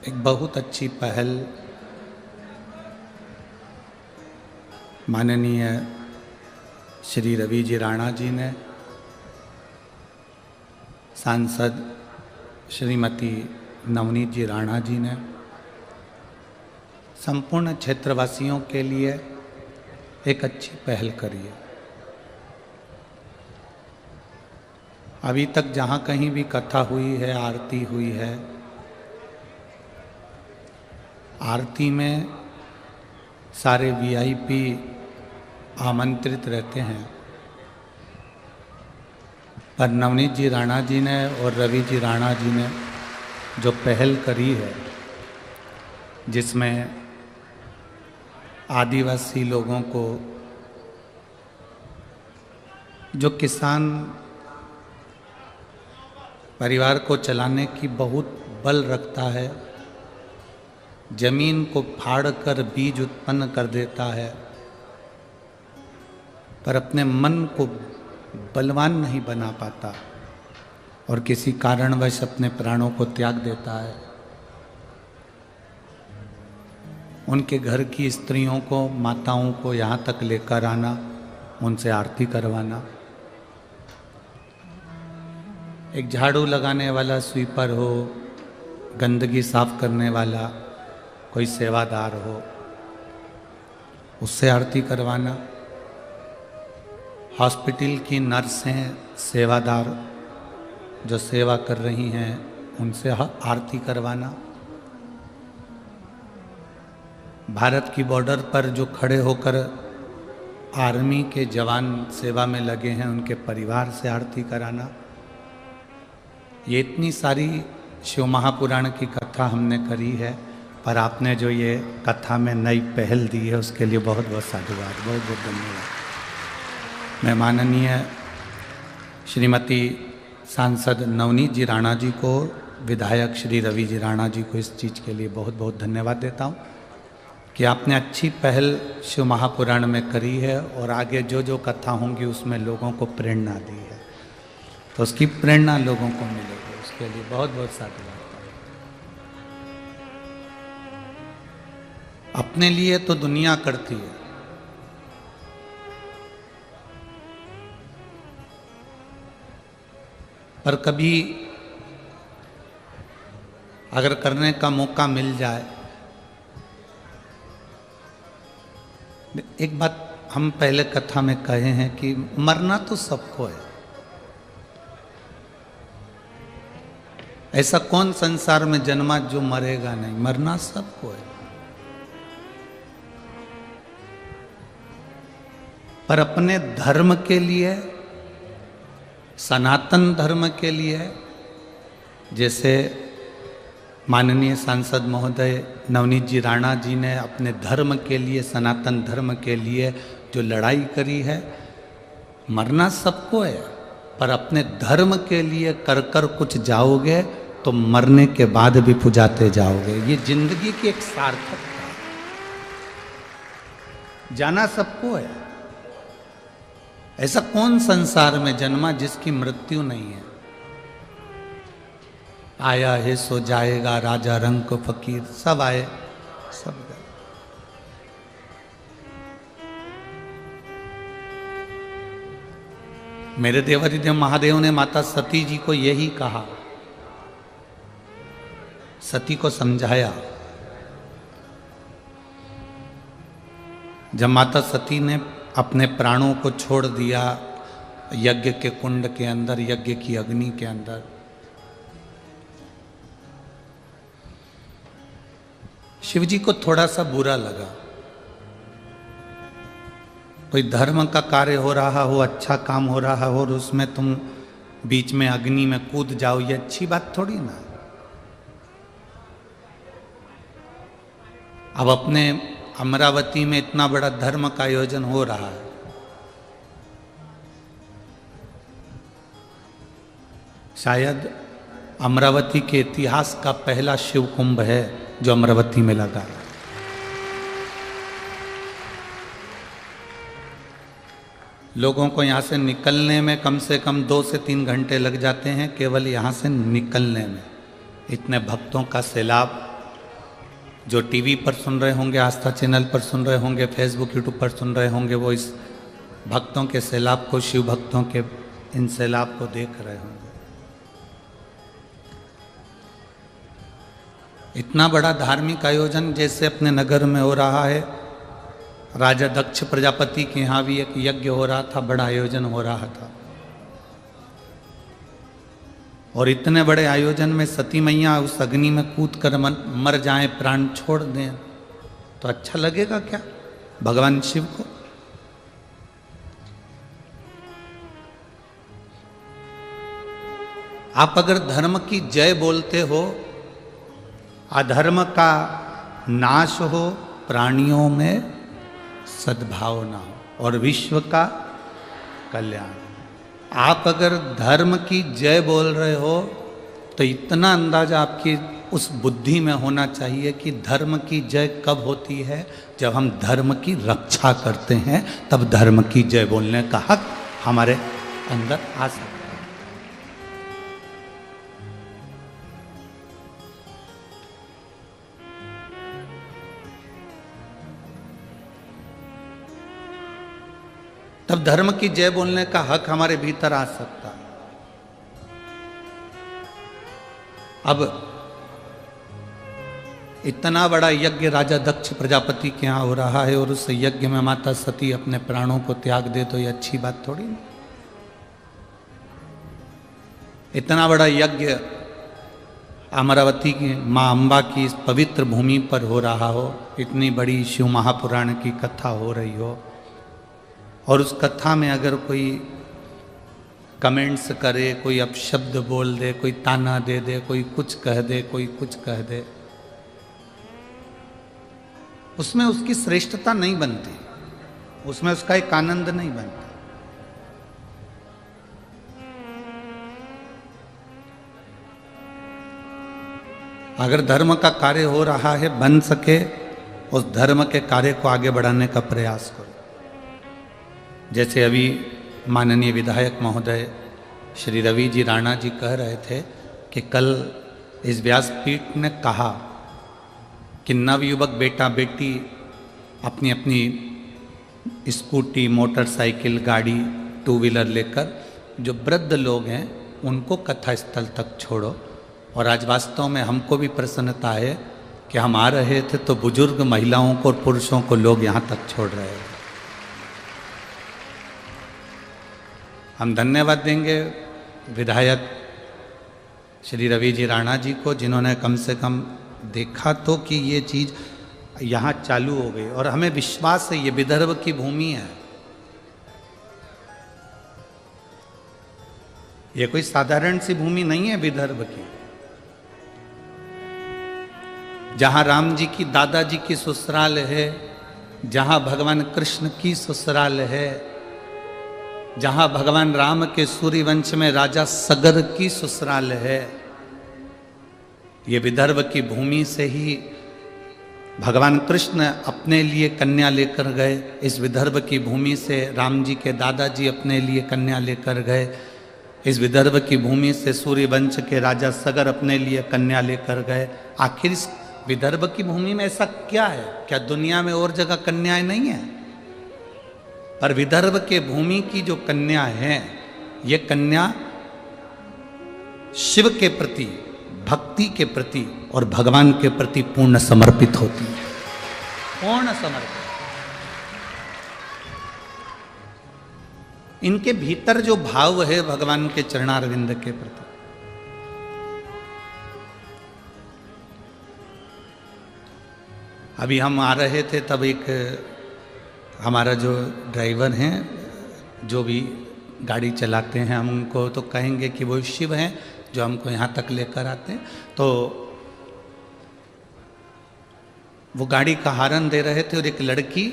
एक बहुत अच्छी पहल माननीय श्री रवि जी राणा जी ने, सांसद श्रीमती नवनीत जी राणा जी ने संपूर्ण क्षेत्रवासियों के लिए एक अच्छी पहल करी है। अभी तक जहाँ कहीं भी कथा हुई है, आरती हुई है, आरती में सारे वीआईपी आमंत्रित रहते हैं, पर नवनीत जी राणा जी ने और रवि जी राणा जी ने जो पहल करी है, जिसमें आदिवासी लोगों को, जो किसान परिवार को चलाने की बहुत बल रखता है, जमीन को फाड़कर बीज उत्पन्न कर देता है, पर अपने मन को बलवान नहीं बना पाता और किसी कारणवश अपने प्राणों को त्याग देता है। उनके घर की स्त्रियों को, माताओं को यहाँ तक लेकर आना, उनसे आरती करवाना। एक झाड़ू लगाने वाला स्वीपर हो, गंदगी साफ करने वाला कोई सेवादार हो, उससे आरती करवाना। हॉस्पिटल की नर्सें, सेवादार जो सेवा कर रही हैं, उनसे आरती करवाना। भारत की बॉर्डर पर जो खड़े होकर आर्मी के जवान सेवा में लगे हैं, उनके परिवार से आरती कराना। ये इतनी सारी शिव महापुराण की कथा हमने करी है, पर आपने जो ये कथा में नई पहल दी है, उसके लिए बहुत बहुत साधुवाद, बहुत बहुत धन्यवाद। मैं माननीय श्रीमती सांसद नवनीत जी राणा जी को, विधायक श्री रवि जी राणा जी को इस चीज़ के लिए बहुत बहुत धन्यवाद देता हूँ कि आपने अच्छी पहल शिव महापुराण में करी है और आगे जो जो कथा होंगी उसमें लोगों को प्रेरणा दी है, तो उसकी प्रेरणा लोगों को मिलेगी। उसके लिए बहुत बहुत साधुवाद। अपने लिए तो दुनिया करती है, पर कभी अगर करने का मौका मिल जाए, एक बात हम पहले कथा में कहे हैं कि मरना तो सबको है। ऐसा कौन संसार में जन्मा जो मरेगा नहीं? मरना सबको है, पर अपने धर्म के लिए, सनातन धर्म के लिए, जैसे माननीय सांसद महोदय नवनीत जी राणा जी ने अपने धर्म के लिए, सनातन धर्म के लिए जो लड़ाई करी है, मरना सबको है, पर अपने धर्म के लिए कर कर कुछ जाओगे तो मरने के बाद भी पुजाते जाओगे। ये जिंदगी की एक सार्थकता है। जाना सबको है। ऐसा कौन संसार में जन्मा जिसकी मृत्यु नहीं है? आया है सो जाएगा, राजा रंक फकीर, सब आए सब गए। मेरे देवादिदेव महादेव ने माता सती जी को यही कहा, सती को समझाया। जब माता सती ने अपने प्राणों को छोड़ दिया यज्ञ के कुंड के अंदर, यज्ञ की अग्नि के अंदर, शिवजी को थोड़ा सा बुरा लगा। कोई धर्म का कार्य हो रहा हो, अच्छा काम हो रहा हो, और उसमें तुम बीच में अग्नि में कूद जाओ, ये अच्छी बात थोड़ी ना। अब अपने अमरावती में इतना बड़ा धर्म का आयोजन हो रहा है, शायद अमरावती के इतिहास का पहला शिव कुंभ है जो अमरावती में लगा है। लोगों को यहाँ से निकलने में कम से कम 2 से 3 घंटे लग जाते हैं, केवल यहाँ से निकलने में। इतने भक्तों का सैलाब जो टीवी पर सुन रहे होंगे, आस्था चैनल पर सुन रहे होंगे, फेसबुक यूट्यूब पर सुन रहे होंगे, वो इस भक्तों के सैलाब को, शिव भक्तों के इन सैलाब को देख रहे होंगे। इतना बड़ा धार्मिक आयोजन जैसे अपने नगर में हो रहा है, राजा दक्ष प्रजापति के यहाँ भी एक यज्ञ हो रहा था, बड़ा आयोजन हो रहा था। और इतने बड़े आयोजन में सती मैया उस अग्नि में कूद कर मर जाएं, प्राण छोड़ दें, तो अच्छा लगेगा क्या भगवान शिव को? आप अगर धर्म की जय बोलते हो, अधर्म का नाश हो, प्राणियों में सद्भावना हो और विश्व का कल्याण। आप अगर धर्म की जय बोल रहे हो तो इतना अंदाजा आपकी उस बुद्धि में होना चाहिए कि धर्म की जय कब होती है? जब हम धर्म की रक्षा करते हैं, तब धर्म की जय बोलने का हक हमारे अंदर आ सकता है। तब धर्म की जय बोलने का हक हमारे भीतर आ सकता है। अब इतना बड़ा यज्ञ राजा दक्ष प्रजापति के यहाँ हो रहा है और उस यज्ञ में माता सती अपने प्राणों को त्याग दे तो ये अच्छी बात थोड़ी नहीं। इतना बड़ा यज्ञ अमरावती की माँ अम्बा की इस पवित्र भूमि पर हो रहा हो, इतनी बड़ी शिव महापुराण की कथा हो रही हो, और उस कथा में अगर कोई कमेंट्स करे, कोई अपशब्द बोल दे, कोई ताना दे दे, कोई कुछ कह दे, कोई कुछ कह दे, उसमें उसकी श्रेष्ठता नहीं बनती, उसमें उसका एक आनंद नहीं बनता। अगर धर्म का कार्य हो रहा है, बन सके उस धर्म के कार्य को आगे बढ़ाने का प्रयास करो। जैसे अभी माननीय विधायक महोदय श्री रवि जी राणा जी कह रहे थे कि कल इस व्यासपीठ ने कहा कि नवयुवक बेटा बेटी अपनी अपनी स्कूटी, मोटरसाइकिल, गाड़ी, टू व्हीलर लेकर जो वृद्ध लोग हैं उनको कथा स्थल तक छोड़ो। और आज वास्तव में हमको भी प्रसन्नता है कि हम आ रहे थे तो बुजुर्ग महिलाओं को और पुरुषों को लोग यहाँ तक छोड़ रहे हैं। हम धन्यवाद देंगे विधायक श्री रवि जी राणा जी को, जिन्होंने कम से कम देखा तो कि ये चीज़ यहाँ चालू हो गई। और हमें विश्वास है ये विदर्भ की भूमि है, ये कोई साधारण सी भूमि नहीं है विदर्भ की। जहाँ राम जी की दादाजी की ससुराल है, जहाँ भगवान कृष्ण की ससुराल है, जहाँ भगवान राम के सूर्यवंश में राजा सगर की ससुराल है, ये विदर्भ की भूमि से ही भगवान कृष्ण अपने लिए कन्या लेकर गए। इस विदर्भ की भूमि से राम जी के दादाजी अपने लिए कन्या लेकर गए। इस विदर्भ की भूमि से सूर्यवंश के राजा सगर अपने लिए कन्या लेकर गए। आखिर इस विदर्भ की भूमि में ऐसा क्या है? क्या दुनिया में और जगह कन्याएं नहीं है? पर विदर्भ के भूमि की जो कन्या है, ये कन्या शिव के प्रति, भक्ति के प्रति और भगवान के प्रति पूर्ण समर्पित होती है, पूर्ण समर्पित। इनके भीतर जो भाव है भगवान के चरणारविंद के प्रति, अभी हम आ रहे थे तब एक हमारा जो ड्राइवर हैं, जो भी गाड़ी चलाते हैं, हम उनको तो कहेंगे कि वो शिव हैं जो हमको यहाँ तक लेकर आते हैं। तो वो गाड़ी का हॉर्न दे रहे थे और एक लड़की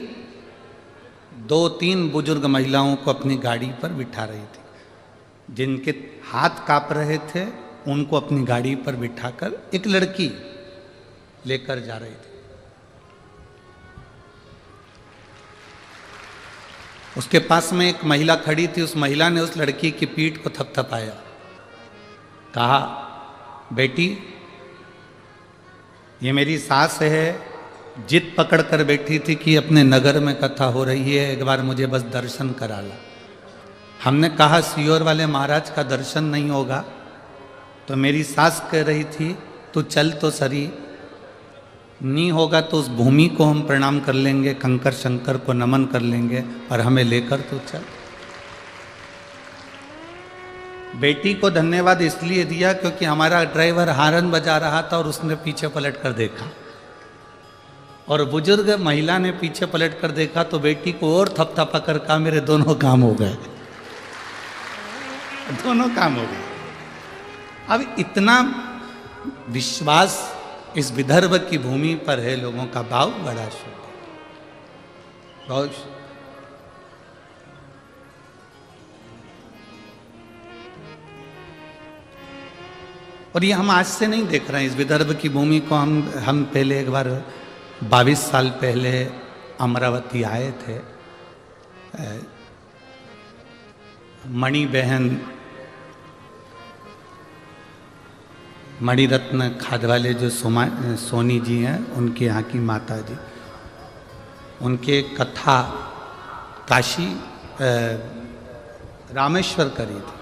2-3 बुजुर्ग महिलाओं को अपनी गाड़ी पर बिठा रही थी। जिनके हाथ काँप रहे थे उनको अपनी गाड़ी पर बिठाकर एक लड़की लेकर जा रही थी। उसके पास में एक महिला खड़ी थी। उस महिला ने उस लड़की की पीठ को थपथपाया, कहा, बेटी ये मेरी सास है, जिद पकड़ कर बैठी थी कि अपने नगर में कथा हो रही है, एक बार मुझे बस दर्शन करा ला। हमने कहा सियोर वाले महाराज का दर्शन नहीं होगा, तो मेरी सास कह रही थी तू चल तो सरी, नहीं होगा तो उस भूमि को हम प्रणाम कर लेंगे, कंकर शंकर को नमन कर लेंगे, और हमें लेकर तो चल। बेटी को धन्यवाद इसलिए दिया क्योंकि हमारा ड्राइवर हारन बजा रहा था और उसने पीछे पलट कर देखा, और बुजुर्ग महिला ने पीछे पलट कर देखा तो बेटी को और थपथपा कर कहा मेरे दोनों काम हो गए, दोनों काम हो गए। अब इतना विश्वास इस विदर्भ की भूमि पर है, लोगों का भाव बड़ा शुद्ध है, बहुत शुद्ध। और ये हम आज से नहीं देख रहे हैं, इस विदर्भ की भूमि को हम पहले एक बार 22 साल पहले अमरावती आए थे। मणि बहन, मणिरत्न खादवाले जो सोनी जी हैं, उनके यहाँ की माता जी, उनके कथा काशी रामेश्वर करी थी।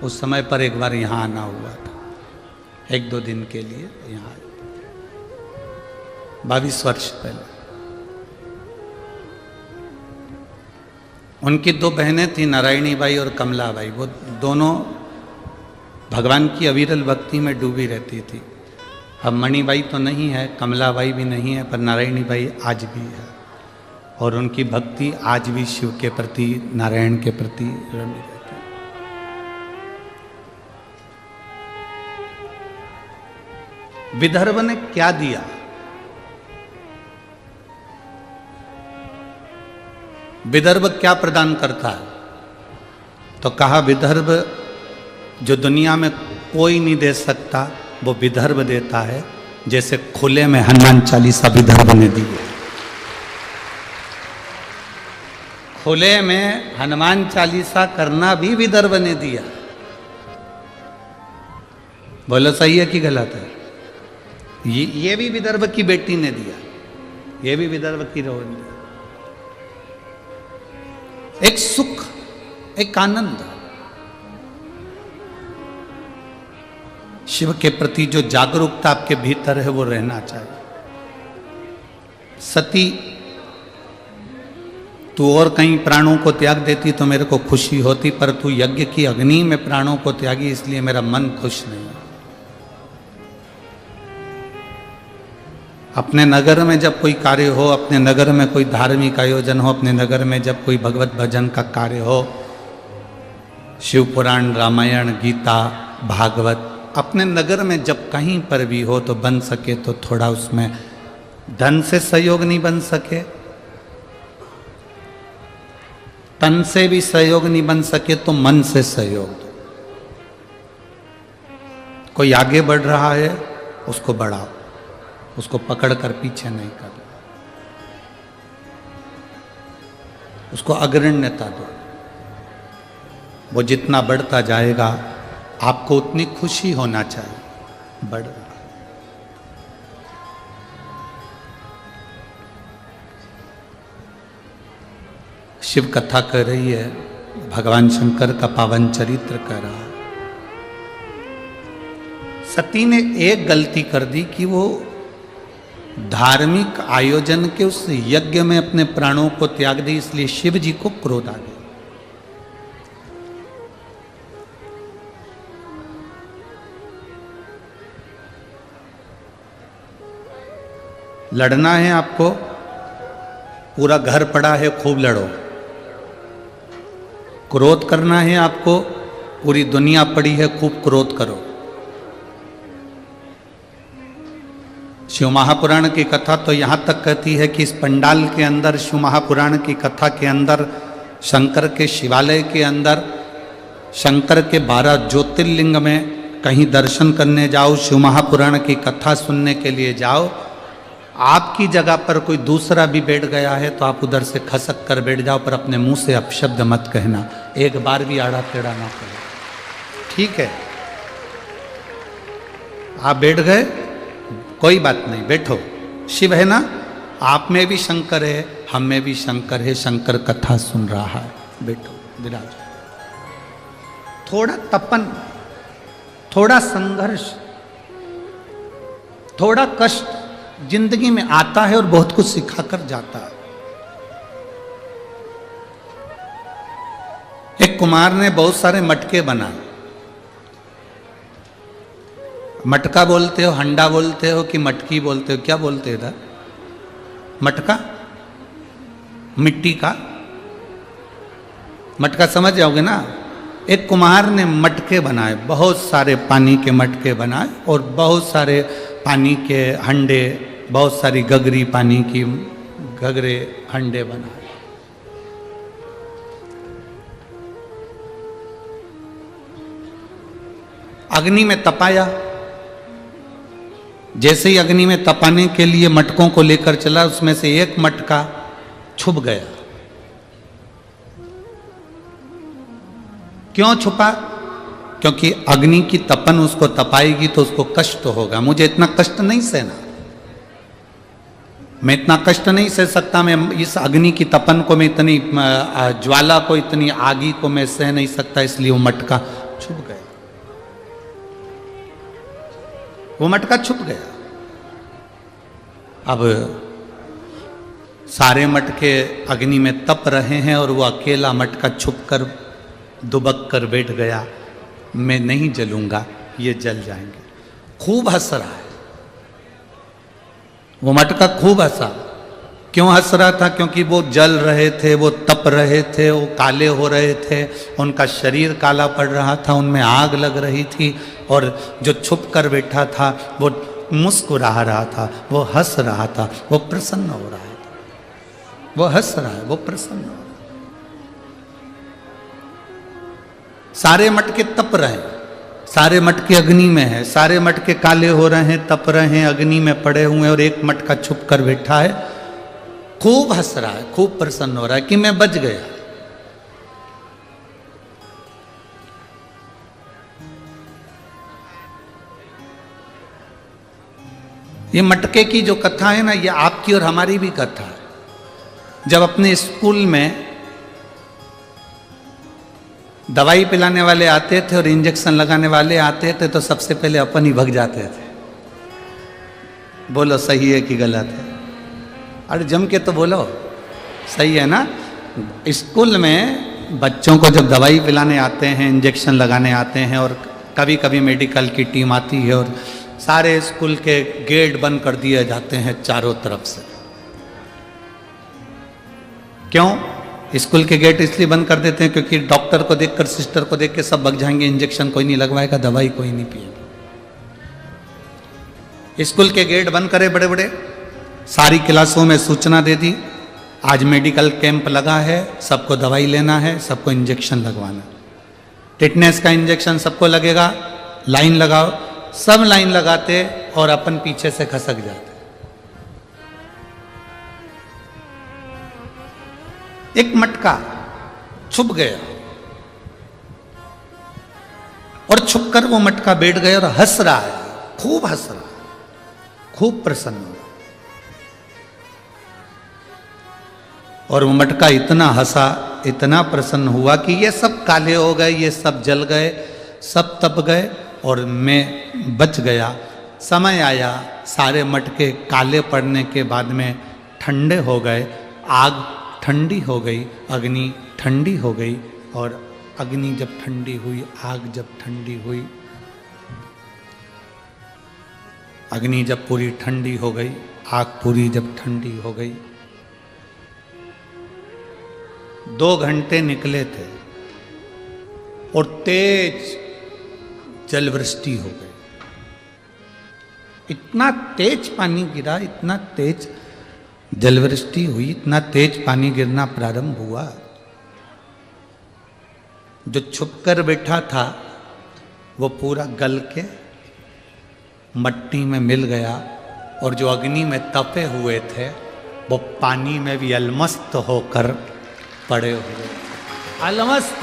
उस समय पर एक बार यहाँ आना हुआ था, 1-2 दिन के लिए यहाँ, 22 वर्ष पहले। उनकी 2 बहनें थी, नारायणी बाई और कमला बाई। वो दोनों भगवान की अविरल भक्ति में डूबी रहती थी। अब मणिबाई तो नहीं है, कमला बाई भी नहीं है, पर नारायणी बाई आज भी है, और उनकी भक्ति आज भी शिव के प्रति, नारायण के प्रति रमी रहती है। विदर्भ ने क्या दिया? विदर्भ क्या प्रदान करता है? तो कहा विदर्भ जो दुनिया में कोई नहीं दे सकता वो विदर्भ देता है, जैसे खुले में हनुमान चालीसा विदर्भ ने दी है। खुले में हनुमान चालीसा करना भी विदर्भ ने दिया। बोलो सही है कि गलत है? ये भी विदर्भ की बेटी ने दिया, ये भी विदर्भ की रोहन ने। एक सुख, एक आनंद, शिव के प्रति जो जागरूकता आपके भीतर है वो रहना चाहिए। सती, तू और कहीं प्राणों को त्याग देती तो मेरे को खुशी होती, पर तू यज्ञ की अग्नि में प्राणों को त्यागी, इसलिए मेरा मन खुश नहीं है। अपने नगर में जब कोई कार्य हो, अपने नगर में कोई धार्मिक आयोजन हो, अपने नगर में जब कोई भगवत भजन का कार्य हो, शिव पुराण, रामायण, गीता, भागवत, अपने नगर में जब कहीं पर भी हो तो बन सके तो थोड़ा उसमें धन से सहयोग नहीं बन सके, तन से भी सहयोग नहीं बन सके तो मन से सहयोग दो। कोई आगे बढ़ रहा है उसको बढ़ाओ, उसको पकड़कर पीछे नहीं करना, उसको अग्रण्यता दो। वो जितना बढ़ता जाएगा आपको उतनी खुशी होना चाहिए। बढ़ रहा है। शिव कथा कर रही है, भगवान शंकर का पावन चरित्र कर रहा है। सती ने एक गलती कर दी कि वो धार्मिक आयोजन के उस यज्ञ में अपने प्राणों को त्याग दी, इसलिए शिव जी को क्रोध आ गया। लड़ना है आपको, पूरा घर पड़ा है, खूब लड़ो। क्रोध करना है आपको, पूरी दुनिया पड़ी है, खूब क्रोध करो। शिव महापुराण की कथा तो यहाँ तक कहती है कि इस पंडाल के अंदर, शिव महापुराण की कथा के अंदर, शंकर के शिवालय के अंदर, शंकर के 12 ज्योतिर्लिंग में कहीं दर्शन करने जाओ, शिव महापुराण की कथा सुनने के लिए जाओ, आपकी जगह पर कोई दूसरा भी बैठ गया है तो आप उधर से खसक कर बैठ जाओ, पर अपने मुंह से अपशब्द मत कहना, एक बार भी आड़ा टेढ़ा ना करो, ठीक है? आप बैठ गए कोई बात नहीं, बैठो। शिव है ना, आप में भी शंकर है, हम में भी शंकर है, शंकर कथा सुन रहा है। बैठो, विराज। थोड़ा तपन, थोड़ा संघर्ष, थोड़ा कष्ट जिंदगी में आता है और बहुत कुछ सिखाकर जाता है। एक कुमार ने बहुत सारे मटके बनाए। मटका बोलते हो, हंडा बोलते हो कि मटकी बोलते हो, क्या बोलते हो इधर? मटका, मिट्टी का मटका समझ जाओगे ना। एक कुम्हार ने मटके बनाए, बहुत सारे पानी के मटके बनाए और बहुत सारे पानी के हंडे, बहुत सारी गगरी पानी की गगरे हंडे बनाए। अग्नि में तपाया। जैसे ही अग्नि में तपाने के लिए मटकों को लेकर चला, उसमें से एक मटका छुप गया। क्यों छुपा? क्योंकि अग्नि की तपन उसको तपाएगी तो उसको कष्ट होगा। मुझे इतना कष्ट नहीं सहना, मैं इतना कष्ट नहीं सह सकता, मैं इस अग्नि की तपन को, मैं इतनी ज्वाला को, इतनी आगी को मैं सह नहीं सकता, इसलिए वो मटका छुप गया। वो मटका छुप गया। अब सारे मटके अग्नि में तप रहे हैं और वो अकेला मटका छुपकर दुबक कर बैठ गया, मैं नहीं जलूंगा, ये जल जाएंगे। खूब हंस रहा है वो मटका, खूब हंसा। क्यों हंस रहा था? क्योंकि वो जल रहे थे, वो तप रहे थे, वो काले हो रहे थे, उनका शरीर काला पड़ रहा था, उनमें आग लग रही थी, और जो छुप कर बैठा था वो मुस्कुरा रहा था, वो हंस रहा था, वो प्रसन्न हो रहा है। वो हंस रहा है, वो प्रसन्न हो रहा है। सारे मटके तप रहे हैं, सारे मटके अग्नि में है, सारे मटके काले हो रहे हैं, तप रहे हैं, अग्नि में पड़े हुए हैं, और एक मटका छुप कर बैठा है, खूब हंस रहा है, खूब प्रसन्न हो रहा है कि मैं बच गया। ये मटके की जो कथा है ना, ये आपकी और हमारी भी कथा है। जब अपने स्कूल में दवाई पिलाने वाले आते थे और इंजेक्शन लगाने वाले आते थे तो सबसे पहले अपन ही भग जाते थे। बोलो सही है कि गलत है? अरे जम के तो बोलो, सही है ना। स्कूल में बच्चों को जब दवाई पिलाने आते हैं, इंजेक्शन लगाने आते हैं, और कभी कभी मेडिकल की टीम आती है और सारे स्कूल के गेट बंद कर दिए जाते हैं चारों तरफ से। क्यों स्कूल के गेट इसलिए बंद कर देते हैं? क्योंकि डॉक्टर को देखकर, सिस्टर को देख के सब भाग जाएंगे, इंजेक्शन कोई नहीं लगवाएगा, दवाई कोई नहीं पिएगा। स्कूल के गेट बंद करे बड़े बड़े, सारी क्लासों में सूचना दे दी, आज मेडिकल कैंप लगा है, सबको दवाई लेना है, सबको इंजेक्शन लगवाना है। टिटनेस का इंजेक्शन सबको लगेगा, लाइन लगाओ। सब लाइन लगाते और अपन पीछे से खसक जाते। एक मटका छुप गया और छुपकर वो मटका बैठ गया और हंस रहा है, खूब हंस रहा है, खूब प्रसन्न हुआ। और वो मटका इतना हंसा, इतना प्रसन्न हुआ कि ये सब काले हो गए, ये सब जल गए, सब तप गए और मैं बच गया। समय आया, सारे मटके काले पड़ने के बाद में ठंडे हो गए, आग ठंडी हो गई, अग्नि ठंडी हो गई, और अग्नि जब ठंडी हुई, आग जब ठंडी हुई, अग्नि जब पूरी ठंडी हो गई, आग पूरी जब ठंडी हो गई, 2 घंटे निकले थे और तेज जलवृष्टि हो गई। इतना तेज पानी गिरा, इतना तेज जलवृष्टि हुई, इतना तेज पानी गिरना प्रारंभ हुआ, जो छुपकर बैठा था वो पूरा गल के मट्टी में मिल गया, और जो अग्नि में तपे हुए थे वो पानी में भी अलमस्त होकर पड़े हुए। अलमस्त।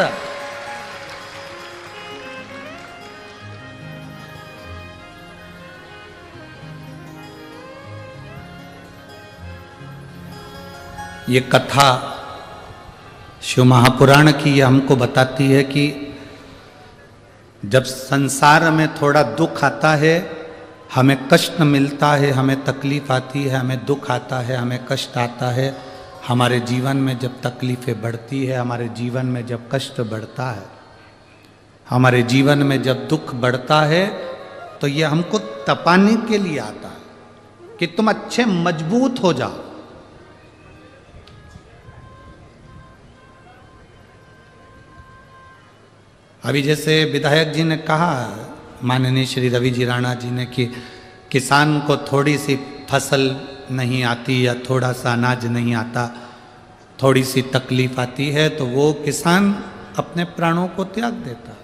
ये कथा शिव महापुराण की ये हमको बताती है कि जब संसार में थोड़ा दुख आता है, हमें कष्ट मिलता है, हमें तकलीफ आती है, हमें दुख आता है, हमें कष्ट आता है, हमारे जीवन में जब तकलीफ़ें बढ़ती है, हमारे जीवन में जब कष्ट बढ़ता है, हमारे जीवन में जब दुख बढ़ता है, तो ये हमको तपाने के लिए आता है कि तुम अच्छे मजबूत हो जाओ। अभी जैसे विधायक जी ने कहा, माननीय श्री रवि जी राणा जी ने, कि किसान को थोड़ी सी फसल नहीं आती या थोड़ा सा अनाज नहीं आता, थोड़ी सी तकलीफ आती है तो वो किसान अपने प्राणों को त्याग देता।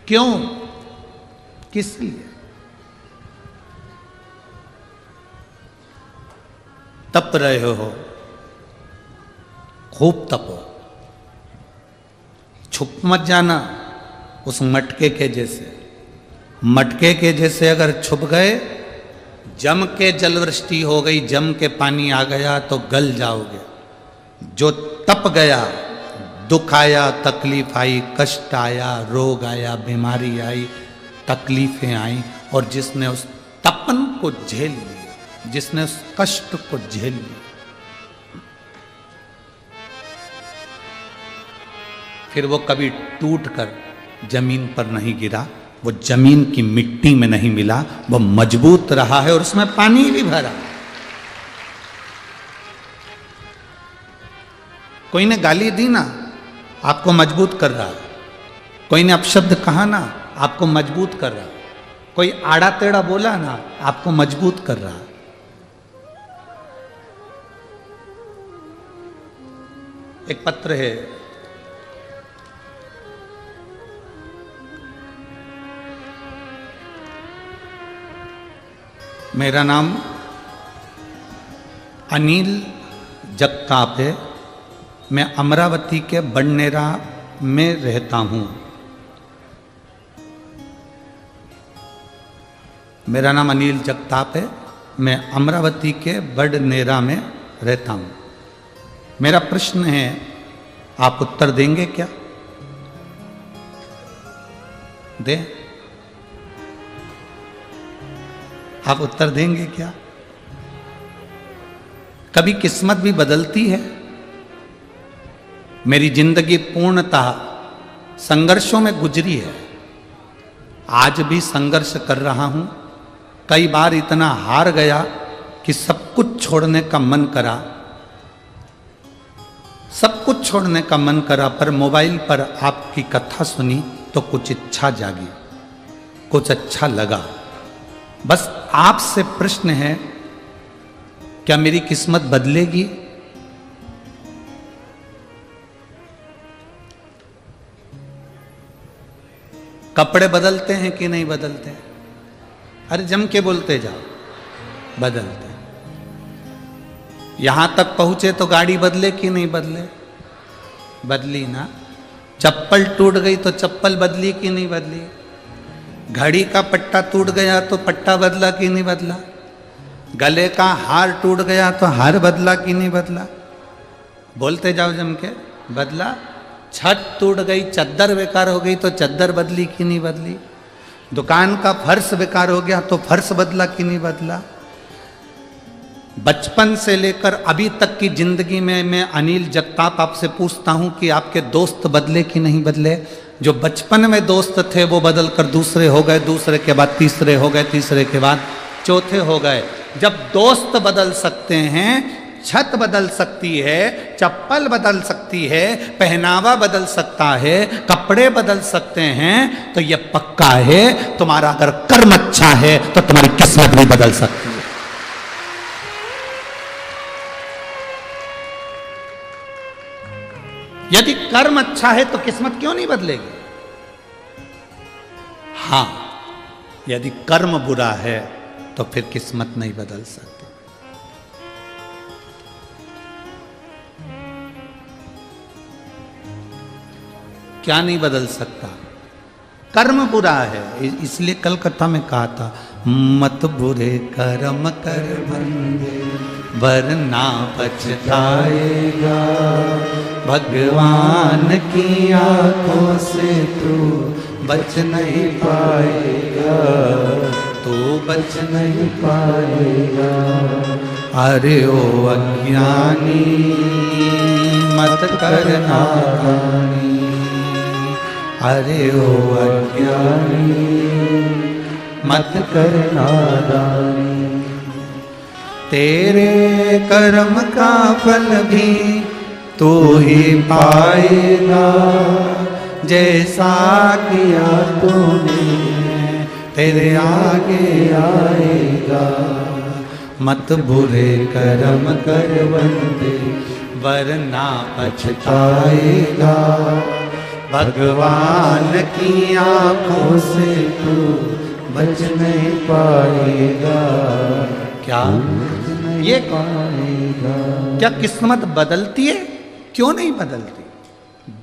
क्यों? किस लिए? तप रहे हो, खूब तपो, छुप मत जाना उस मटके के जैसे। मटके के जैसे अगर छुप गए, जम के जलवृष्टि हो गई, जम के पानी आ गया तो गल जाओगे। जो तप गया, दुख आया, तकलीफ आई, कष्ट आया, रोग आया, बीमारी आई, तकलीफें आई, और जिसने उस तपन को झेल लिया, जिसने उस कष्ट को झेल लिया, फिर वो कभी टूट कर जमीन पर नहीं गिरा, वो जमीन की मिट्टी में नहीं मिला, वो मजबूत रहा है और उसमें पानी भी भरा। कोई ने गाली दी ना, आपको मजबूत कर रहा है। कोई ने अपशब्द कहा ना, आपको मजबूत कर रहा है। कोई आड़ा टेढ़ा बोला ना, आपको मजबूत कर रहा है। एक पत्र है, मेरा नाम अनिल जगताप है, मैं अमरावती के बड़नेरा में रहता हूँ। मेरा नाम अनिल जगताप है, मैं अमरावती के बड़नेरा में रहता हूँ। मेरा प्रश्न है, आप उत्तर देंगे क्या? दें? आप उत्तर देंगे क्या? कभी किस्मत भी बदलती है। मेरी जिंदगी पूर्णतः संघर्षों में गुजरी है। आज भी संघर्ष कर रहा हूं। कई बार इतना हार गया कि सब कुछ छोड़ने का मन करा, सब कुछ छोड़ने का मन करा, पर मोबाइल पर आपकी कथा सुनी तो कुछ इच्छा जागी, कुछ अच्छा लगा। बस आपसे प्रश्न है, क्या मेरी किस्मत बदलेगी? कपड़े बदलते हैं कि नहीं बदलते? अरे जम के बोलते जाओ, बदलते। यहां तक पहुंचे तो गाड़ी बदले कि नहीं बदले? बदली ना। चप्पल टूट गई तो चप्पल बदली कि नहीं बदली? घड़ी का पट्टा टूट गया तो पट्टा बदला कि नहीं बदला? गले का हार टूट गया तो हार बदला कि नहीं बदला? बोलते जाओ जम के, बदला। छत टूट गई, चद्दर बेकार हो गई तो चद्दर बदली कि नहीं बदली? दुकान का फर्श बेकार हो गया तो फर्श बदला कि नहीं बदला? बचपन से लेकर अभी तक की जिंदगी में मैं अनिल जगताप आपसे पूछता हूं कि आपके दोस्त बदले कि नहीं बदले? जो बचपन में दोस्त थे वो बदल कर दूसरे हो गए, दूसरे के बाद तीसरे हो गए, तीसरे के बाद चौथे हो गए। जब दोस्त बदल सकते हैं, छत बदल सकती है, चप्पल बदल सकती है, पहनावा बदल सकता है, कपड़े बदल सकते हैं, तो यह पक्का है तुम्हारा अगर कर्म अच्छा है तो तुम्हारी किस्मत भी बदल सकती है। यदि कर्म अच्छा है तो किस्मत क्यों नहीं बदलेगी? हां, यदि कर्म बुरा है तो फिर किस्मत नहीं बदल सकती। क्या नहीं बदल सकता? कर्म बुरा है। इसलिए कल कथा में कहा था, मत बुरे कर्म कर बंदे, वरना पछताएगा। भगवान की आंखों से तू बच नहीं पाएगा, तू बच नहीं पाएगा। अरे ओ अज्ञानी मत कर नादानी, अरे ओ अज्ञानी मत कर नादानी। तेरे कर्म का फल भी तू ही पाएगा, जैसा किया तूने तेरे आगे आएगा। मत बुरे कर्म कर बंदे, वरना पछताएगा। भगवान की आंखों से तू बच नहीं पाएगा। क्या ये पाएगा? क्या किस्मत बदलती है? क्यों नहीं बदलती?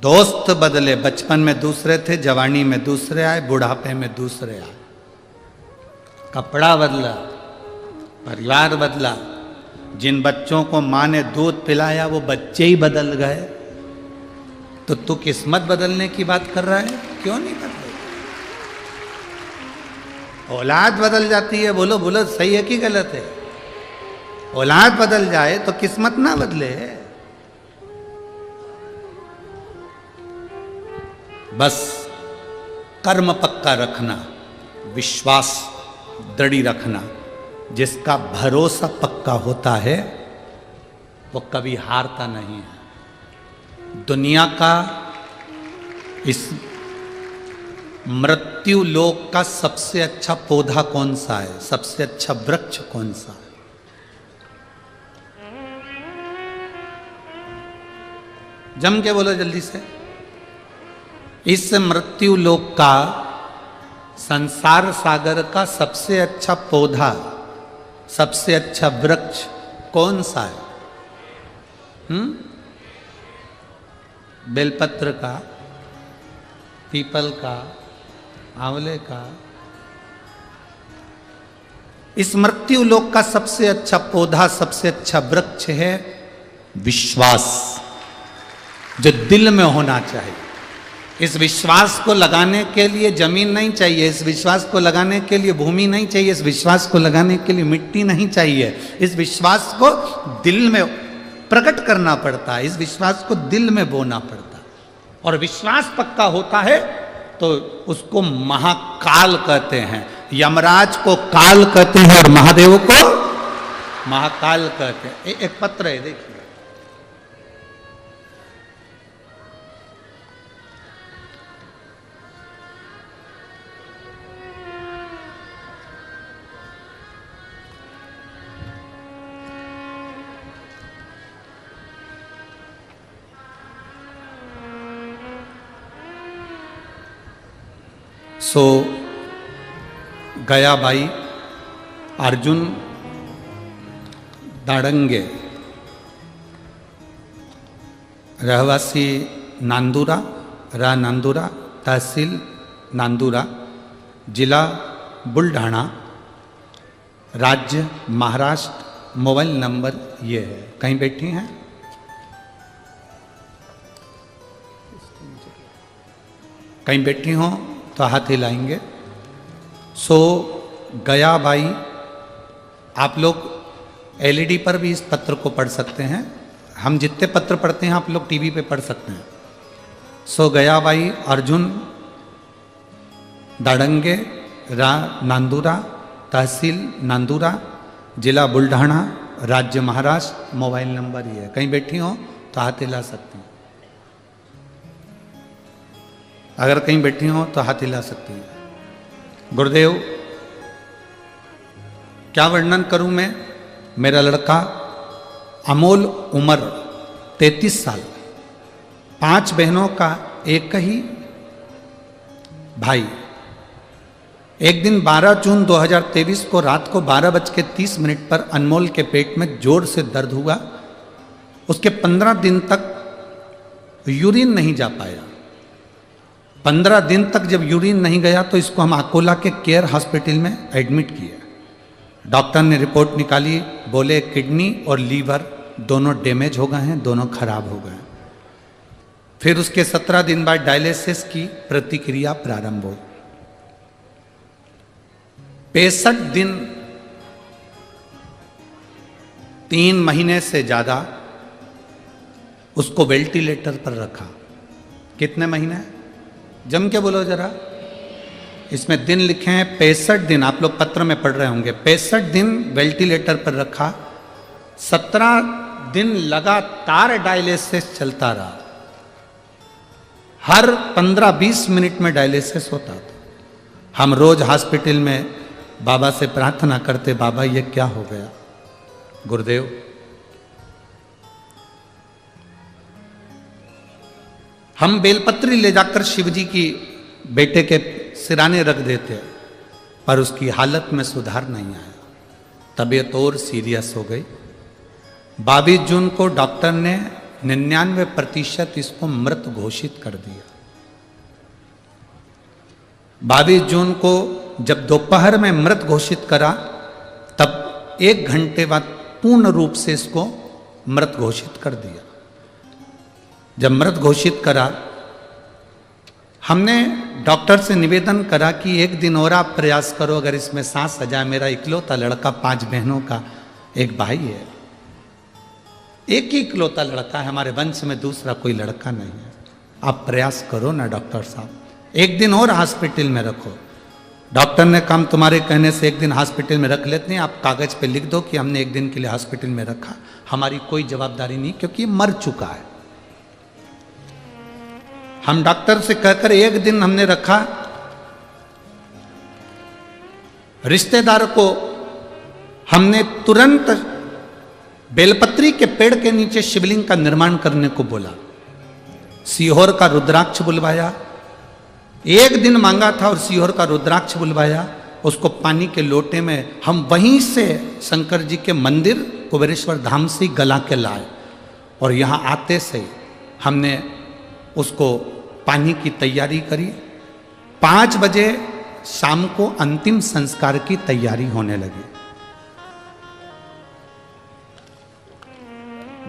दोस्त बदले, बचपन में दूसरे थे, जवानी में दूसरे आए, बुढ़ापे में दूसरे आए। कपड़ा बदला, परिवार बदला, जिन बच्चों को माँ ने दूध पिलाया वो बच्चे ही बदल गए। तो तू किस्मत बदलने की बात कर रहा है? क्यों नहीं बदले? औलाद बदल जाती है, बोलो बोलो सही है कि गलत है? औलाद बदल जाए तो किस्मत ना बदले। बस कर्म पक्का रखना, विश्वास दृढ़ रखना। जिसका भरोसा पक्का होता है वो कभी हारता नहीं है। दुनिया का, इस मृत्यु लोक का सबसे अच्छा पौधा कौन सा है? सबसे अच्छा वृक्ष कौन सा है? जम के बोलो जल्दी से। इस मृत्यु लोक का, संसार सागर का सबसे अच्छा पौधा, सबसे अच्छा वृक्ष कौन सा है? बेलपत्र का, पीपल का, आंवले का। इस मृत्यु लोक का सबसे अच्छा पौधा, सबसे अच्छा वृक्ष है विश्वास, जो दिल में होना चाहिए। इस विश्वास को लगाने के लिए जमीन नहीं चाहिए, इस विश्वास को लगाने के लिए भूमि नहीं चाहिए, इस विश्वास को लगाने के लिए मिट्टी नहीं चाहिए। इस विश्वास को दिल में प्रकट करना पड़ता है, इस विश्वास को दिल में बोना पड़ता है। और विश्वास पक्का होता है तो उसको महाकाल कहते हैं। यमराज को काल कहते हैं और महादेव को महाकाल कहते हैं। एक पत्र है, देखिए। सो गयाबाई अर्जुन दाड़ंगे, रहवासी नांदुरा, नांदुरा, तहसील नांदुरा, जिला बुल्ढाना, राज्य महाराष्ट्र। मोबाइल नंबर ये है। कहीं बैठी हैं? कहीं बैठी हों तो हाथ हिलाएंगे। सो गयाबाई, आप लोग एलईडी पर भी इस पत्र को पढ़ सकते हैं। हम जितने पत्र पढ़ते हैं आप लोग टीवी पे पढ़ सकते हैं। सो गयाबाई अर्जुन दाड़ंगे, नांदुरा, तहसील नांदुरा, जिला बुल्ढाना, राज्य महाराष्ट्र। मोबाइल नंबर ये है। कहीं बैठी हो तो हाथ हिला सकती हैं। अगर कहीं बैठी हो तो हाथ हिला सकती हैं। गुरुदेव, क्या वर्णन करूं मैं? मेरा लड़का अमोल उम्र 33 साल, 5 बहनों का एक ही भाई। एक दिन 12 जून 2023 को रात को 12:30 पर अनमोल के पेट में जोर से दर्द हुआ। उसके 15 दिन तक यूरिन नहीं जा पाया। 15 दिन तक जब यूरिन नहीं गया तो इसको हम अकोला के केयर हॉस्पिटल में एडमिट किया। डॉक्टर ने रिपोर्ट निकाली, बोले किडनी और लीवर दोनों डैमेज हो गए हैं, दोनों खराब हो गए। फिर उसके 17 दिन बाद डायलिसिस की प्रतिक्रिया प्रारंभ हुई। 65 दिन 3 महीने से ज्यादा उसको वेंटिलेटर पर रखा। कितने महीने? जम के बोलो जरा। इसमें दिन लिखे हैं 65 दिन, आप लोग पत्र में पढ़ रहे होंगे। 65 दिन वेंटिलेटर पर रखा। 17 दिन लगातार डायलिसिस चलता रहा। हर 15-20 मिनट में डायलिसिस होता था। हम रोज हॉस्पिटल में बाबा से प्रार्थना करते, बाबा ये क्या हो गया? गुरुदेव, हम बेलपत्री ले जाकर शिवजी की बेटे के सिराने रख देते, पर उसकी हालत में सुधार नहीं आया। तबीयत और सीरियस हो गई। 22 जून को डॉक्टर ने 99% इसको मृत घोषित कर दिया। 22 जून को जब दोपहर में मृत घोषित करा, तब 1 घंटे बाद पूर्ण रूप से इसको मृत घोषित कर दिया। जब मृत घोषित करा, हमने डॉक्टर से निवेदन करा कि 1 दिन और आप प्रयास करो, अगर इसमें सांस आ जाए। मेरा इकलौता लड़का, 5 बहनों का एक भाई है, एक ही इकलौता लड़का है, हमारे वंश में दूसरा कोई लड़का नहीं है। आप प्रयास करो ना डॉक्टर साहब, 1 दिन और हॉस्पिटल में रखो। डॉक्टर ने कहा तुम्हारे कहने से 1 दिन हॉस्पिटल में रख लेते हैं, आप कागज पे लिख दो कि हमने 1 दिन के लिए हॉस्पिटल में रखा, हमारी कोई जवाबदारी नहीं, क्योंकि मर चुका है। हम डॉक्टर से कहकर 1 दिन हमने रखा। रिश्तेदार को हमने तुरंत बेलपत्री के पेड़ के नीचे शिवलिंग का निर्माण करने को बोला। सीहोर का रुद्राक्ष बुलवाया। 1 दिन मांगा था और सीहोर का रुद्राक्ष बुलवाया। उसको पानी के लोटे में हम वहीं से शंकर जी के मंदिर कुबेरेश्वर धाम से गला के लाए, और यहाँ आते से हमने उसको पानी की तैयारी करी। 5 बजे शाम को अंतिम संस्कार की तैयारी होने लगी।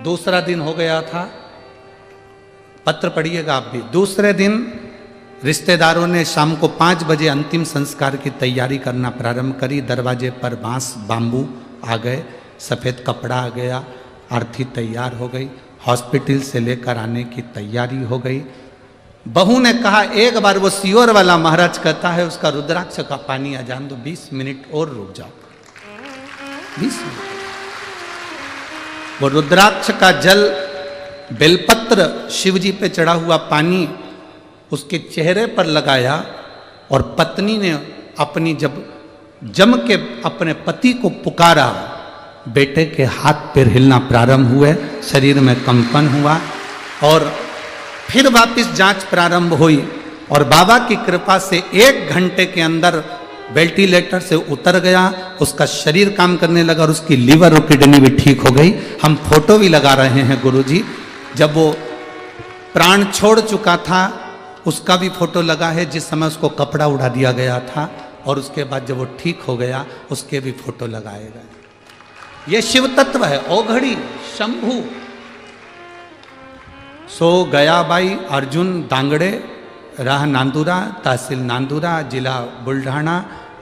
दूसरा दिन हो गया था, पत्र पढ़िएगा आप भी। दूसरे दिन रिश्तेदारों ने शाम को 5 बजे अंतिम संस्कार की तैयारी करना प्रारंभ करी। दरवाजे पर बांस बाम्बू आ गए, सफ़ेद कपड़ा आ गया, आरती तैयार हो गई, हॉस्पिटल से लेकर आने की तैयारी हो गई। बहू ने कहा एक बार वो सीहोर वाला महाराज कहता है उसका रुद्राक्ष का पानी आ जान दो, 20 मिनट और रुक जाओ। 20 मिनट वो रुद्राक्ष का जल, बेलपत्र, शिवजी पे चढ़ा हुआ पानी उसके चेहरे पर लगाया, और पत्नी ने अपनी जब जम के अपने पति को पुकारा, बेटे के हाथ पैर हिलना प्रारंभ हुए, शरीर में कंपन हुआ, और फिर वापस जांच प्रारंभ हुई, और बाबा की कृपा से 1 घंटे के अंदर वेंटिलेटर से उतर गया, उसका शरीर काम करने लगा, और उसकी लीवर और किडनी भी ठीक हो गई। हम फोटो भी लगा रहे हैं गुरुजी, जब वो प्राण छोड़ चुका था उसका भी फोटो लगा है, जिस समय उसको कपड़ा उड़ा दिया गया था, और उसके बाद जब वो ठीक हो गया उसके भी फोटो लगाए गए। ये शिव तत्व है। ओघड़ी शंभू। सो गयाबाई अर्जुन दांगड़े, राह नांदुरा, तहसील नांदुरा, जिला बुल्ढाना,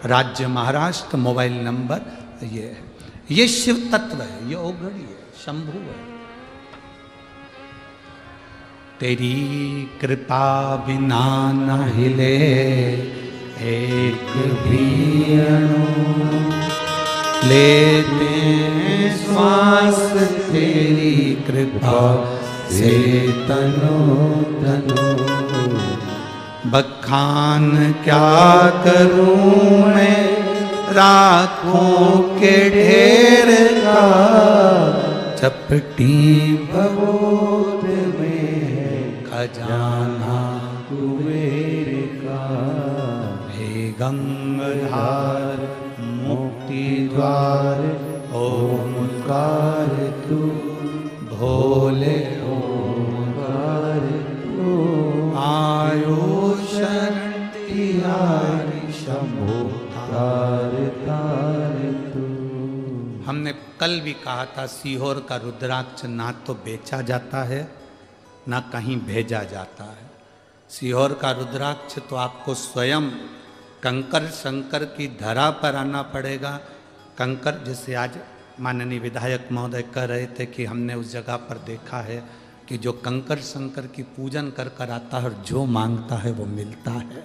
राज्य महाराष्ट्र, मोबाइल नंबर ये है। ये शिव तत्व है, ये ओघड़ी है, शंभू है। तेरी कृपा बिना न हिले एक भी अणु, लेते श्वास तेरी कृपा से तनो तनो। बखान क्या करूं मैं राखों के ढेर का, चपटी भगोत में खजाना कुबेर का। हे गंगाधार मुक्ति द्वार ओमकार तू, भोले ओमकार तू। आयुष हमने कल भी कहा था, सीहोर का रुद्राक्ष ना तो बेचा जाता है ना कहीं भेजा जाता है। सीहोर का रुद्राक्ष तो आपको स्वयं कंकर शंकर की धरा पर आना पड़ेगा। कंकर, जैसे आज माननीय विधायक महोदय कह रहे थे कि हमने उस जगह पर देखा है कि जो कंकर शंकर की पूजन कर कर आता है और जो मांगता है वो मिलता है।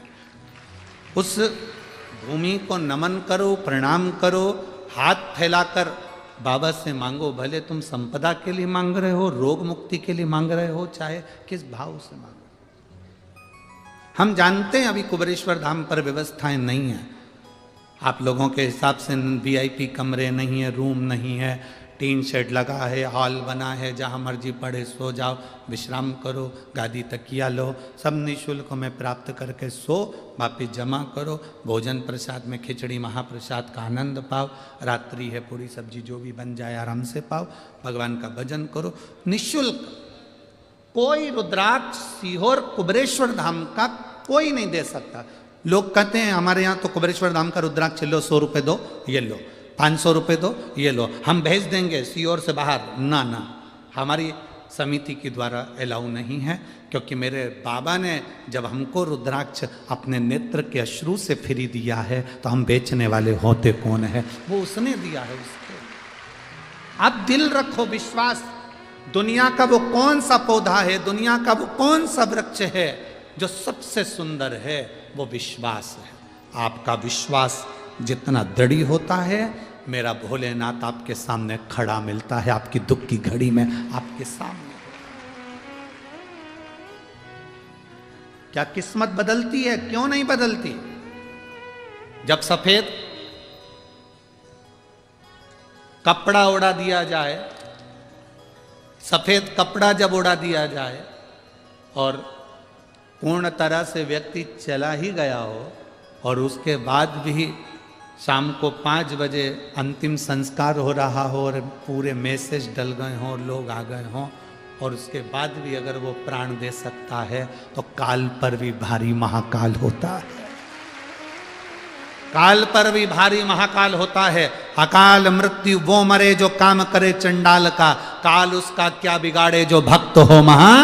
उस भूमि को नमन करो, प्रणाम करो, हाथ फैलाकर बाबा से मांगो। भले तुम संपदा के लिए मांग रहे हो, रोग मुक्ति के लिए मांग रहे हो, चाहे किस भाव से मांगो। हम जानते हैं अभी कुबेरेश्वर धाम पर व्यवस्थाएं नहीं है, आप लोगों के हिसाब से वीआईपी कमरे नहीं है, रूम नहीं है, टीन शेड लगा है, हॉल बना है, जहाँ मर्जी पड़े सो जाओ, विश्राम करो, गादी तकिया लो, सब निःशुल्क में प्राप्त करके सो, वापिस जमा करो, भोजन प्रसाद में खिचड़ी महाप्रसाद का आनंद पाओ, रात्रि है पूरी सब्जी जो भी बन जाए आराम से पाओ, भगवान का भजन करो निःशुल्क। कोई रुद्राक्ष सीहोर कुबेरेश्वर धाम का कोई नहीं दे सकता। लोग कहते हैं हमारे यहाँ तो कुबेरेश्वर धाम का रुद्राक्ष लो, 100 रुपये दो, ये लो, 500 रुपये दो, ये लो, हम भेज देंगे सीहोर से बाहर। ना ना, हमारी समिति के द्वारा अलाउ नहीं है, क्योंकि मेरे बाबा ने जब हमको रुद्राक्ष अपने नेत्र के अश्रु से फ्री दिया है तो हम बेचने वाले होते कौन है, वो उसने दिया है उसको। आप दिल रखो, विश्वास। दुनिया का वो कौन सा पौधा है, दुनिया का वो कौन सा वृक्ष है जो सबसे सुंदर है, वो विश्वास है। आपका विश्वास जितना दृढ़ होता है, मेरा भोलेनाथ आपके सामने खड़ा मिलता है, आपकी दुख की घड़ी में आपके सामने। क्या किस्मत बदलती है? क्यों नहीं बदलती? जब सफेद कपड़ा उड़ा दिया जाए, सफेद कपड़ा जब उड़ा दिया जाए और पूर्ण तरह से व्यक्ति चला ही गया हो और उसके बाद भी शाम को 5 बजे अंतिम संस्कार हो रहा हो और पूरे मैसेज डल गए हों, लोग आ गए हों, और उसके बाद भी अगर वो प्राण दे सकता है तो काल पर भी भारी महाकाल होता है। काल पर भी भारी महाकाल होता है। अकाल मृत्यु वो मरे जो काम करे चंडाल का, काल उसका क्या बिगाड़े जो भक्त हो महा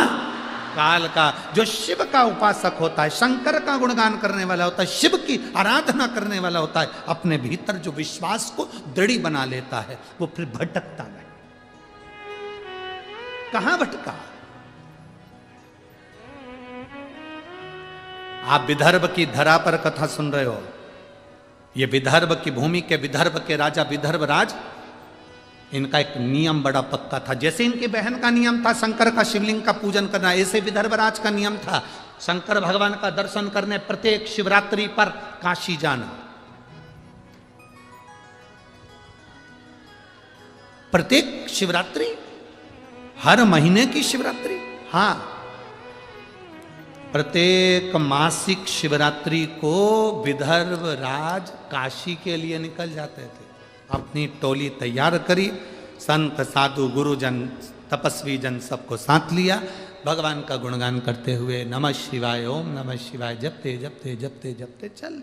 काल का। जो शिव का उपासक होता है, शंकर का गुणगान करने वाला होता है, शिव की आराधना करने वाला होता है, अपने भीतर जो विश्वास को दृढ़ बना लेता है, वो फिर भटकता नहीं। कहां भटका? आप विदर्भ की धरा पर कथा सुन रहे हो। ये विदर्भ की भूमि के, विदर्भ के राजा विदर्भ राज, इनका एक नियम बड़ा पक्का था। जैसे इनकी बहन का नियम था शंकर का शिवलिंग का पूजन करना, ऐसे विदर्भ राज का नियम था शंकर भगवान का दर्शन करने प्रत्येक शिवरात्रि पर काशी जाना। प्रत्येक शिवरात्रि, हर महीने की शिवरात्रि, हाँ, प्रत्येक मासिक शिवरात्रि को विदर्भ राज काशी के लिए निकल जाते थे। अपनी टोली तैयार करी, संत साधु गुरुजन तपस्वी जन सबको साथ लिया, भगवान का गुणगान करते हुए नमः शिवाय, ओम नमः शिवाय जपते जपते जपते जपते चले।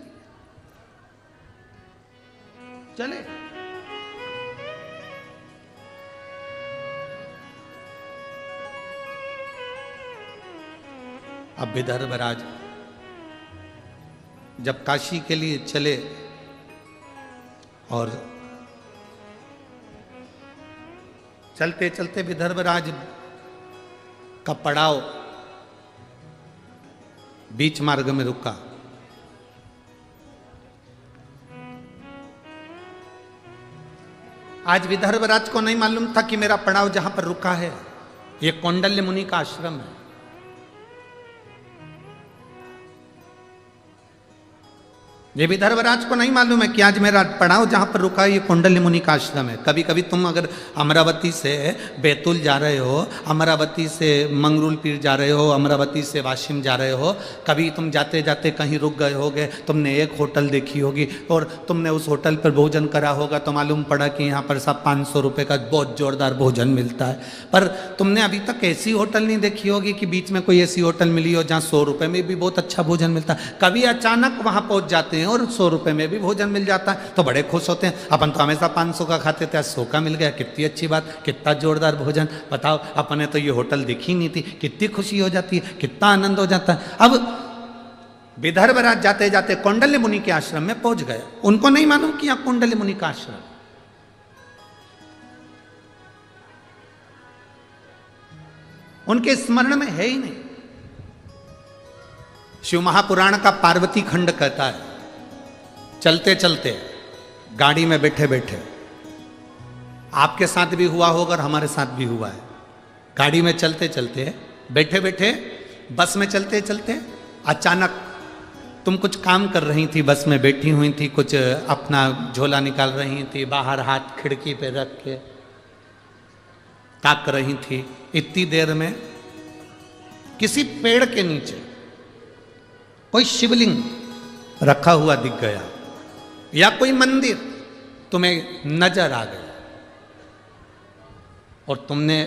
अब विदर्भ राज जब काशी के लिए चले और चलते चलते विदर्भ राज का पड़ाव बीच मार्ग में रुका। आज विदर्भ राज को नहीं मालूम था कि मेरा पड़ाव जहां पर रुका है ये कौंडल्य मुनि का आश्रम है। ये विदर्भ राज को नहीं मालूम है कि आज मेरा पड़ाव जहाँ पर रुका है ये कौंडल्य मुनि का आश्रम है। कभी कभी तुम अगर अमरावती से बैतूल जा रहे हो, अमरावती से मंगरूल पीर जा रहे हो, अमरावती से वाशिम जा रहे हो, कभी तुम जाते जाते कहीं रुक गए होगे, तुमने एक होटल देखी होगी और तुमने उस होटल पर भोजन करा होगा तो मालूम पड़ा कि यहाँ पर सब 500 रुपये का बहुत जोरदार भोजन मिलता है। पर तुमने अभी तक ऐसी होटल नहीं देखी होगी कि बीच में कोई ऐसी होटल मिली हो जहाँ 100 रुपये में भी बहुत अच्छा भोजन मिलता है। कभी अचानक वहाँ पहुँच जाते में और 100 रुपए में भी भोजन मिल जाता है तो बड़े खुश होते हैं। अपन तो हमेशा 500 का खाते थे, आज 100 का मिल गया, कितनी अच्छी बात, कितना जोरदार भोजन। बताओ, अपने तो ये होटल दिखी नहीं थी, कितनी खुशी हो जाती है, कितना आनंद हो जाता है। अब विदर्भ राज जाते जाते कौंडल्य मुनि के आश्रम में पहुंच गए। उनको नहीं मालूम कि यहाँ कौंडल्य मुनि का आश्रम, उनके स्मरण में है ही नहीं। शिव महापुराण का पार्वती खंड कहता है, चलते चलते गाड़ी में बैठे बैठे, आपके साथ भी हुआ होगा और हमारे साथ भी हुआ है। गाड़ी में चलते चलते, बैठे बैठे, बस में चलते चलते, अचानक तुम कुछ काम कर रही थी, बस में बैठी हुई थी, कुछ अपना झोला निकाल रही थी, बाहर हाथ खिड़की पे रख के ताक रही थी। इतनी देर में किसी पेड़ के नीचे कोई शिवलिंग रखा हुआ दिख गया या कोई मंदिर तुम्हें नजर आ गया और तुमने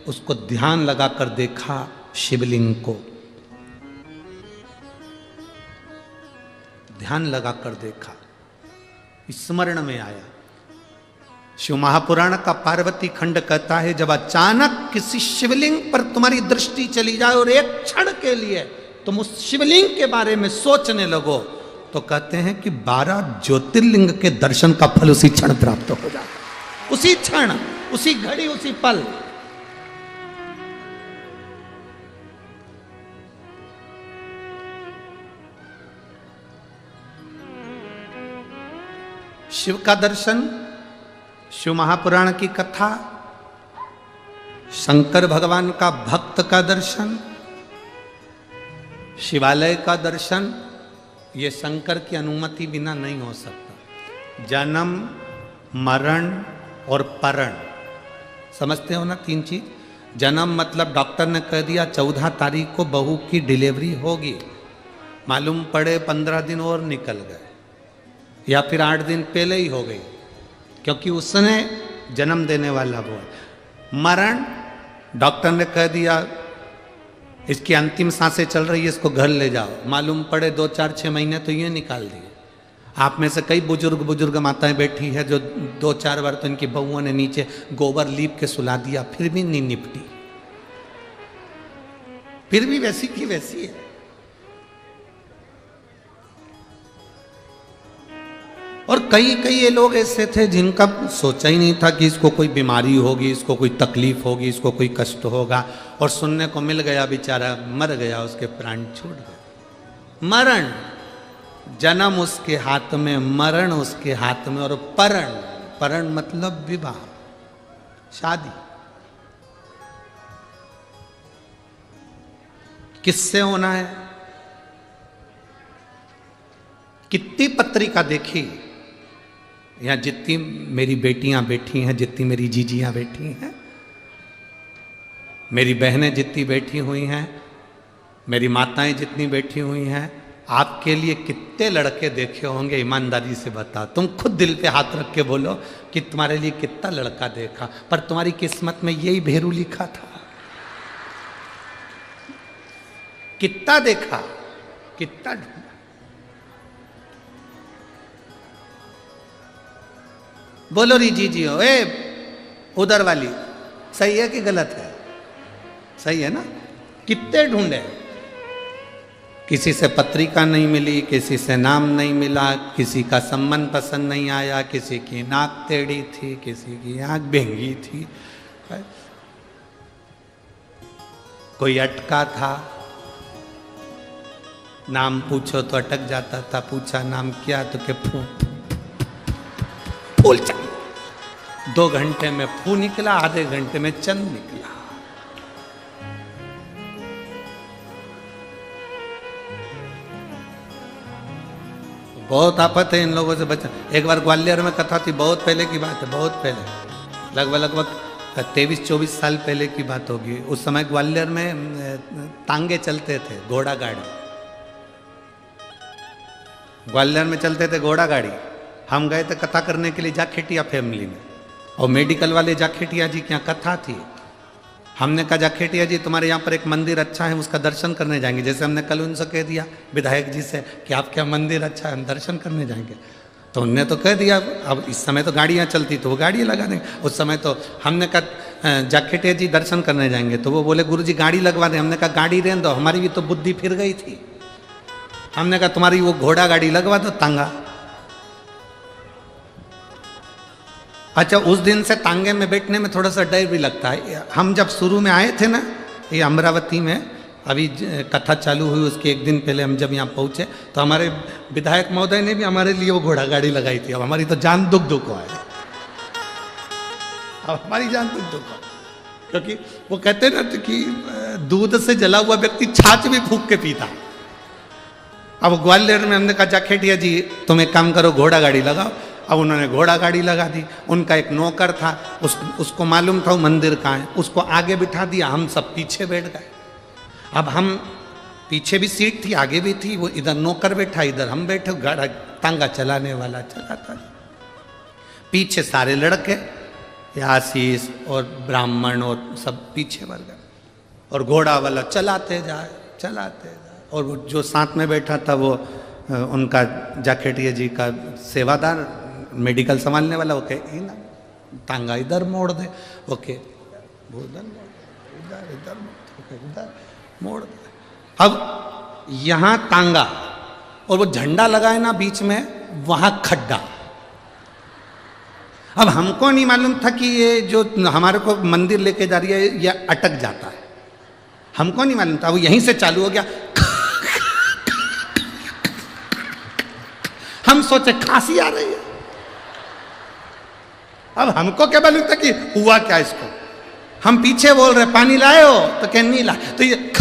उसको ध्यान लगाकर देखा, शिवलिंग को ध्यान लगाकर देखा, स्मरण में आया। शिव महापुराण का पार्वती खंड कहता है, जब अचानक किसी शिवलिंग पर तुम्हारी दृष्टि चली जाए और एक क्षण के लिए तुम उस शिवलिंग के बारे में सोचने लगो, तो कहते हैं कि 12 ज्योतिर्लिंग के दर्शन का फल उसी क्षण प्राप्त हो जाता, उसी क्षण, उसी घड़ी, उसी पल। शिव का दर्शन, शिव महापुराण की कथा, शंकर भगवान का भक्त का दर्शन, शिवालय का दर्शन, ये शंकर की अनुमति बिना नहीं हो सकता। जन्म, मरण और परण, समझते हो ना 3 चीज। जन्म मतलब डॉक्टर ने कह दिया 14 तारीख को बहू की डिलीवरी होगी, मालूम पड़े 15 दिन और निकल गए या फिर 8 दिन पहले ही हो गई, क्योंकि उसने जन्म देने वाला वो है। मरण, डॉक्टर ने कह दिया इसकी अंतिम सांसें चल रही है, इसको घर ले जाओ, मालूम पड़े 2, 4, 6 महीने तो ये निकाल दिए। आप में से कई बुजुर्ग माताएं बैठी है जो 2, 4 बार तो इनकी बहुओं ने नीचे गोबर लीप के सुला दिया, फिर भी नहीं निपटी, फिर भी वैसी की वैसी है। और कई ये लोग ऐसे थे जिनका सोचा ही नहीं था कि इसको कोई बीमारी होगी, इसको कोई तकलीफ होगी, इसको कोई कष्ट होगा, और सुनने को मिल गया, बेचारा मर गया, उसके प्राण छूट गए। मरण, जन्म उसके हाथ में, मरण उसके हाथ में, और परण मतलब विवाह, शादी। किससे होना है? कितनी पत्रिका देखी, यहाँ जितनी मेरी बेटियां बैठी हैं, जितनी मेरी जीजियां बैठी हैं, मेरी बहनें जितनी बैठी हुई हैं, मेरी माताएं जितनी बैठी हुई हैं, आपके लिए कितने लड़के देखे होंगे, ईमानदारी से बता, तुम खुद दिल पे हाथ रख के बोलो कि तुम्हारे लिए कितना लड़का देखा, पर तुम्हारी किस्मत में यही भेरू लिखा था। कितना देखा, कितना बोलो री जी हो, उधर वाली सही है कि गलत है? सही है ना? कितने ढूंढे, किसी से पत्रिका नहीं मिली, किसी से नाम नहीं मिला, किसी का संबंध पसंद नहीं आया, किसी की नाक टेढ़ी थी, किसी की आंख बेंगी थी, कोई अटका था, नाम पूछो तो अटक जाता था, पूछा नाम क्या तो के फूल चंद, 2 घंटे में फू निकला, आधे घंटे में चंद निकला। बहुत आफत है इन लोगों से बचा। एक बार ग्वालियर में कथा थी, बहुत पहले की बात है, बहुत पहले, लगभग 23-24 साल पहले की बात होगी। उस समय ग्वालियर में तांगे चलते थे, घोड़ा गाड़ी, ग्वालियर में चलते थे घोड़ा गाड़ी। हम गए थे कथा करने के लिए जाखेटिया फैमिली में, और मेडिकल वाले जाखेटिया जी की यहाँ कथा थी। हमने कहा जाखेटिया जी तुम्हारे यहाँ पर एक मंदिर अच्छा है, उसका दर्शन करने जाएंगे। जैसे हमने कल उनसे कह दिया विधायक जी से कि आपके यहाँ मंदिर अच्छा है, हम दर्शन करने जाएंगे। तो उनने तो कह दिया, अब इस समय तो गाड़ियाँ चलती तो वो गाड़ियाँ लगा देंगे। उस समय तो हमने कहा जाखेटिया जी दर्शन करने जाएंगे, तो वो बोले गुरु जी गाड़ी लगवा दें। हमने कहा गाड़ी रहने दो, हमारी भी तो बुद्धि फिर गई थी। हमने कहा तुम्हारी वो घोड़ा गाड़ी लगवा दो, तांगा। अच्छा, उस दिन से तांगे में बैठने में थोड़ा सा डर भी लगता है। हम जब शुरू में आए थे ना ये अमरावती में, अभी कथा चालू हुई उसके एक दिन पहले हम जब यहाँ पहुँचे तो हमारे विधायक महोदय ने भी हमारे लिए वो घोड़ा गाड़ी लगाई थी। अब हमारी तो जान दुख दुख है, अब हमारी जान दुख दुख है, क्योंकि वो कहते ना कि दूध से जला हुआ व्यक्ति छाछ भी फूंक के पीता। अब ग्वालियर में हमने कहा जाखेटिया जी तुम एक काम करो, घोड़ा गाड़ी लगाओ। अब उन्होंने घोड़ा गाड़ी लगा दी। उनका एक नौकर था, उसको मालूम था वो मंदिर कहाँ है, उसको आगे बिठा दिया, हम सब पीछे बैठ गए। अब हम पीछे भी सीट थी, आगे भी थी, वो इधर नौकर बैठा, इधर हम बैठे, गाड़ा तांगा चलाने वाला चलाता। पीछे सारे लड़के आशीष और ब्राह्मण और सब पीछे बढ़ गए, और घोड़ा वाला चलाते जाए। और वो जो साथ में बैठा था वो उनका जाखेटिया जी का सेवादार, मेडिकल संभालने वाला, वो कहे ना तांगा इधर मोड़ दे, ओके इधर मोड़ दे। अब यहाँ तांगा और वो झंडा लगाए ना बीच में, वहां खड्डा। अब हमको नहीं मालूम था कि ये जो हमारे को मंदिर लेके जा रही है ये अटक जाता है, हमको नहीं मालूम था। वो यहीं से चालू हो गया। हम सोचे खांसी आ रही है। अब हमको क्या मालूम था कि हुआ क्या इसको। हम पीछे बोल रहे पानी लाए हो, तो क्या नहीं लाए, तो ये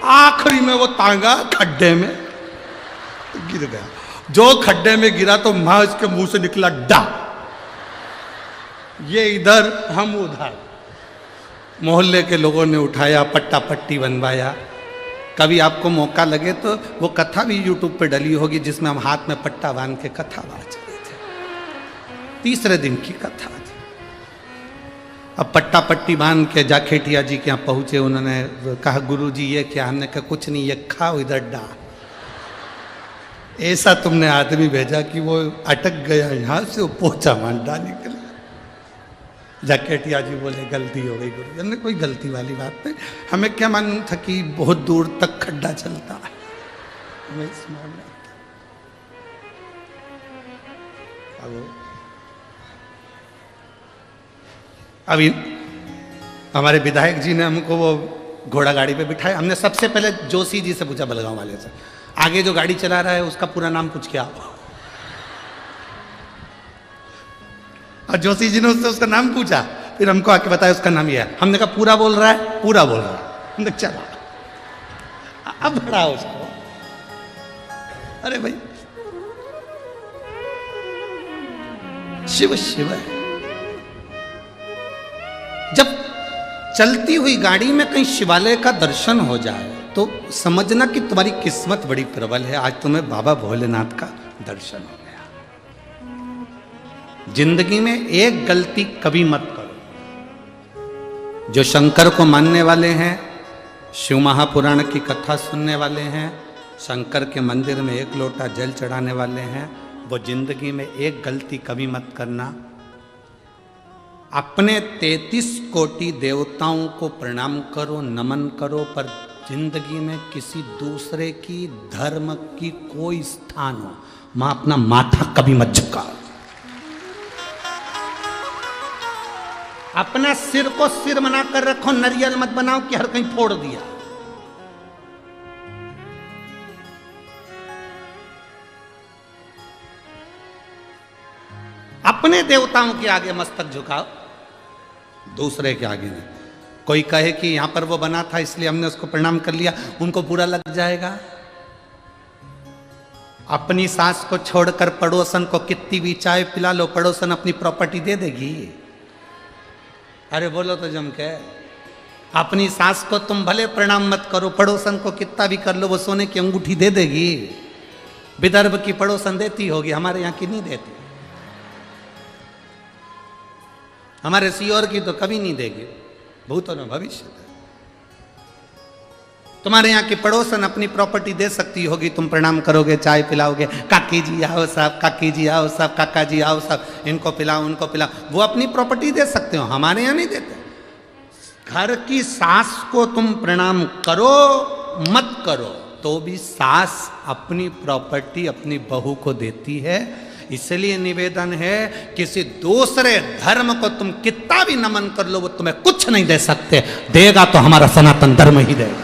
आखिरी में वो तांगा खड्डे में गिर गया। जो खड्डे में गिरा तो मां इसके मुंह से निकला डा। ये इधर हम उधर। मोहल्ले के लोगों ने उठाया, पट्टा पट्टी बनवाया। कभी आपको मौका लगे तो वो कथा भी यूट्यूब पे डली होगी जिसमें हम हाथ में पट्टा बांध के कथा बाज रहे थे। तीसरे दिन की कथा थी। अब पट्टा पट्टी बांध के जाखेटिया जी के यहाँ पहुंचे। उन्होंने कहा गुरु जी ये क्या? हमने कहा कुछ नहीं, ये खाओ इधर डा। ऐसा तुमने आदमी भेजा कि वो अटक गया यहाँ से, वो पोछा मांडा निकला। जाखेटिया जी बोले गलती हो गई गुरु। हमने कोई गलती वाली बात नहीं, हमें क्या मालूम था कि बहुत दूर तक खड्डा चलता है, हमें स्मरण नहीं था। अभी हमारे विधायक जी ने हमको वो घोड़ा गाड़ी पे बिठाया। हमने सबसे पहले जोशी जी से पूछा, बलगांव वाले से, आगे जो गाड़ी चला रहा है उसका पूरा नाम पूछ के आओ। और जोशी जी ने उससे उसका नाम पूछा, फिर हमको आके बताया उसका नाम ये है। हमने कहा पूरा बोल रहा है? पूरा बोल रहा है। हमने चला, अब बढ़ा उसको। अरे भाई शिव शिव है। जब चलती हुई गाड़ी में कहीं शिवालय का दर्शन हो जाए तो समझना कि तुम्हारी किस्मत बड़ी प्रबल है, आज तुम्हें बाबा भोलेनाथ का दर्शन हो गया। जिंदगी में एक गलती कभी मत करो। जो शंकर को मानने वाले हैं, शिव महापुराण की कथा सुनने वाले हैं, शंकर के मंदिर में एक लोटा जल चढ़ाने वाले हैं, वो जिंदगी में एक गलती कभी मत करना। अपने 33 कोटि देवताओं को प्रणाम करो, नमन करो, पर जिंदगी में किसी दूसरे की धर्म की कोई स्थान हो, मां अपना माथा कभी मत झुकाओ। अपना सिर को सिर बना कर रखो, नरियल मत बनाओ कि हर कहीं फोड़ दिया। अपने देवताओं के आगे मस्तक झुकाओ, दूसरे के आगे नहीं। कोई कहे कि यहां पर वो बना था इसलिए हमने उसको प्रणाम कर लिया, उनको बुरा लग जाएगा। अपनी सास को छोड़कर पड़ोसन को कितनी भी चाय पिला लो, पड़ोसन अपनी प्रॉपर्टी दे देगी। अरे बोलो तो जम के। अपनी सास को तुम भले प्रणाम मत करो, पड़ोसन को कितना भी कर लो, वो सोने की अंगूठी दे देगी। विदर्भ की पड़ोसन देती होगी, हमारे यहाँ की नहीं देती। हमारे सियोर की तो कभी नहीं देंगे, भूतों में भविष्य है। तुम्हारे यहाँ की पड़ोसन अपनी प्रॉपर्टी दे सकती होगी, तुम प्रणाम करोगे, चाय पिलाओगे, काकी जी आओ साहब, काकी जी आओ साहब, काका जी आओ साहब, इनको पिलाओ उनको पिलाओ, वो अपनी प्रॉपर्टी दे सकते हो, हमारे यहाँ नहीं देते। घर की सास को तुम प्रणाम करो मत करो तो भी सास अपनी प्रॉपर्टी अपनी बहू को देती है। इसलिए निवेदन है, किसी दूसरे धर्म को तुम कितना भी नमन कर लो वो तुम्हें कुछ नहीं दे सकते, देगा तो हमारा सनातन धर्म ही देगा।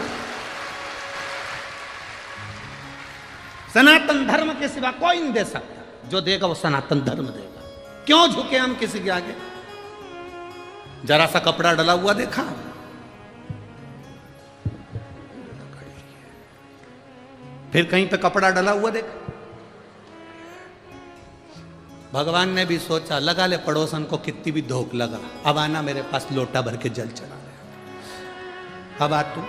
सनातन धर्म के सिवा कोई नहीं दे सकता, जो देगा वो सनातन धर्म देगा। क्यों झुके हम किसी के आगे? जरा सा कपड़ा डला हुआ देखा, फिर कहीं पे कपड़ा डला हुआ देखा। भगवान ने भी सोचा, लगा ले पड़ोसन को कितनी भी धोख लगा, अब आना मेरे पास लोटा भर के जल चला रहे, अब आ तू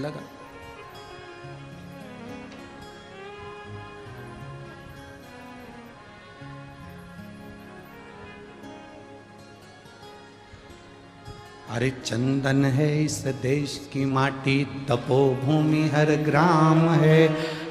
लगा। अरे चंदन है इस देश की माटी, तपोभूमि हर ग्राम है,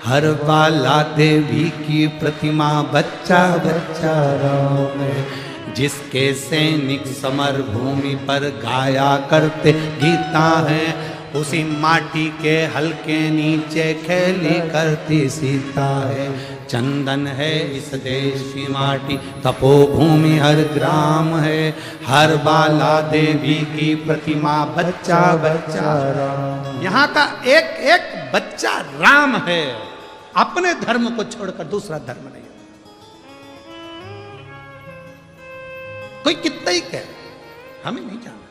हर बाला देवी की प्रतिमा, बच्चा बच्चा राम है। जिसके सैनिक समर भूमि पर गाया करते गीता है, उसी माटी के हल्के नीचे खेली करती सीता है। चंदन है इस देश की माटी, तपोभूमि हर ग्राम है, हर बाला देवी की प्रतिमा, बच्चा बच्चा राम। यहाँ का एक एक बच्चा राम है, अपने धर्म को छोड़कर दूसरा धर्म नहीं। कोई कितना ही कहे, हमें नहीं जानना।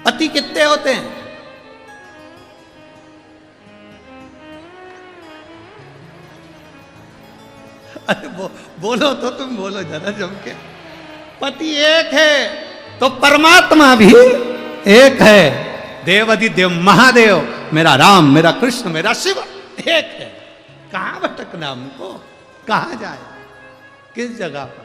पति कितने होते हैं? अरे बोलो तो तुम बोलो जरा जम के। पति एक है तो परमात्मा भी एक है। देवाधिदेव महादेव, मेरा राम, मेरा कृष्ण, मेरा शिव एक है। कहां भटकना हमको, कहां जाए, किस जगह पर?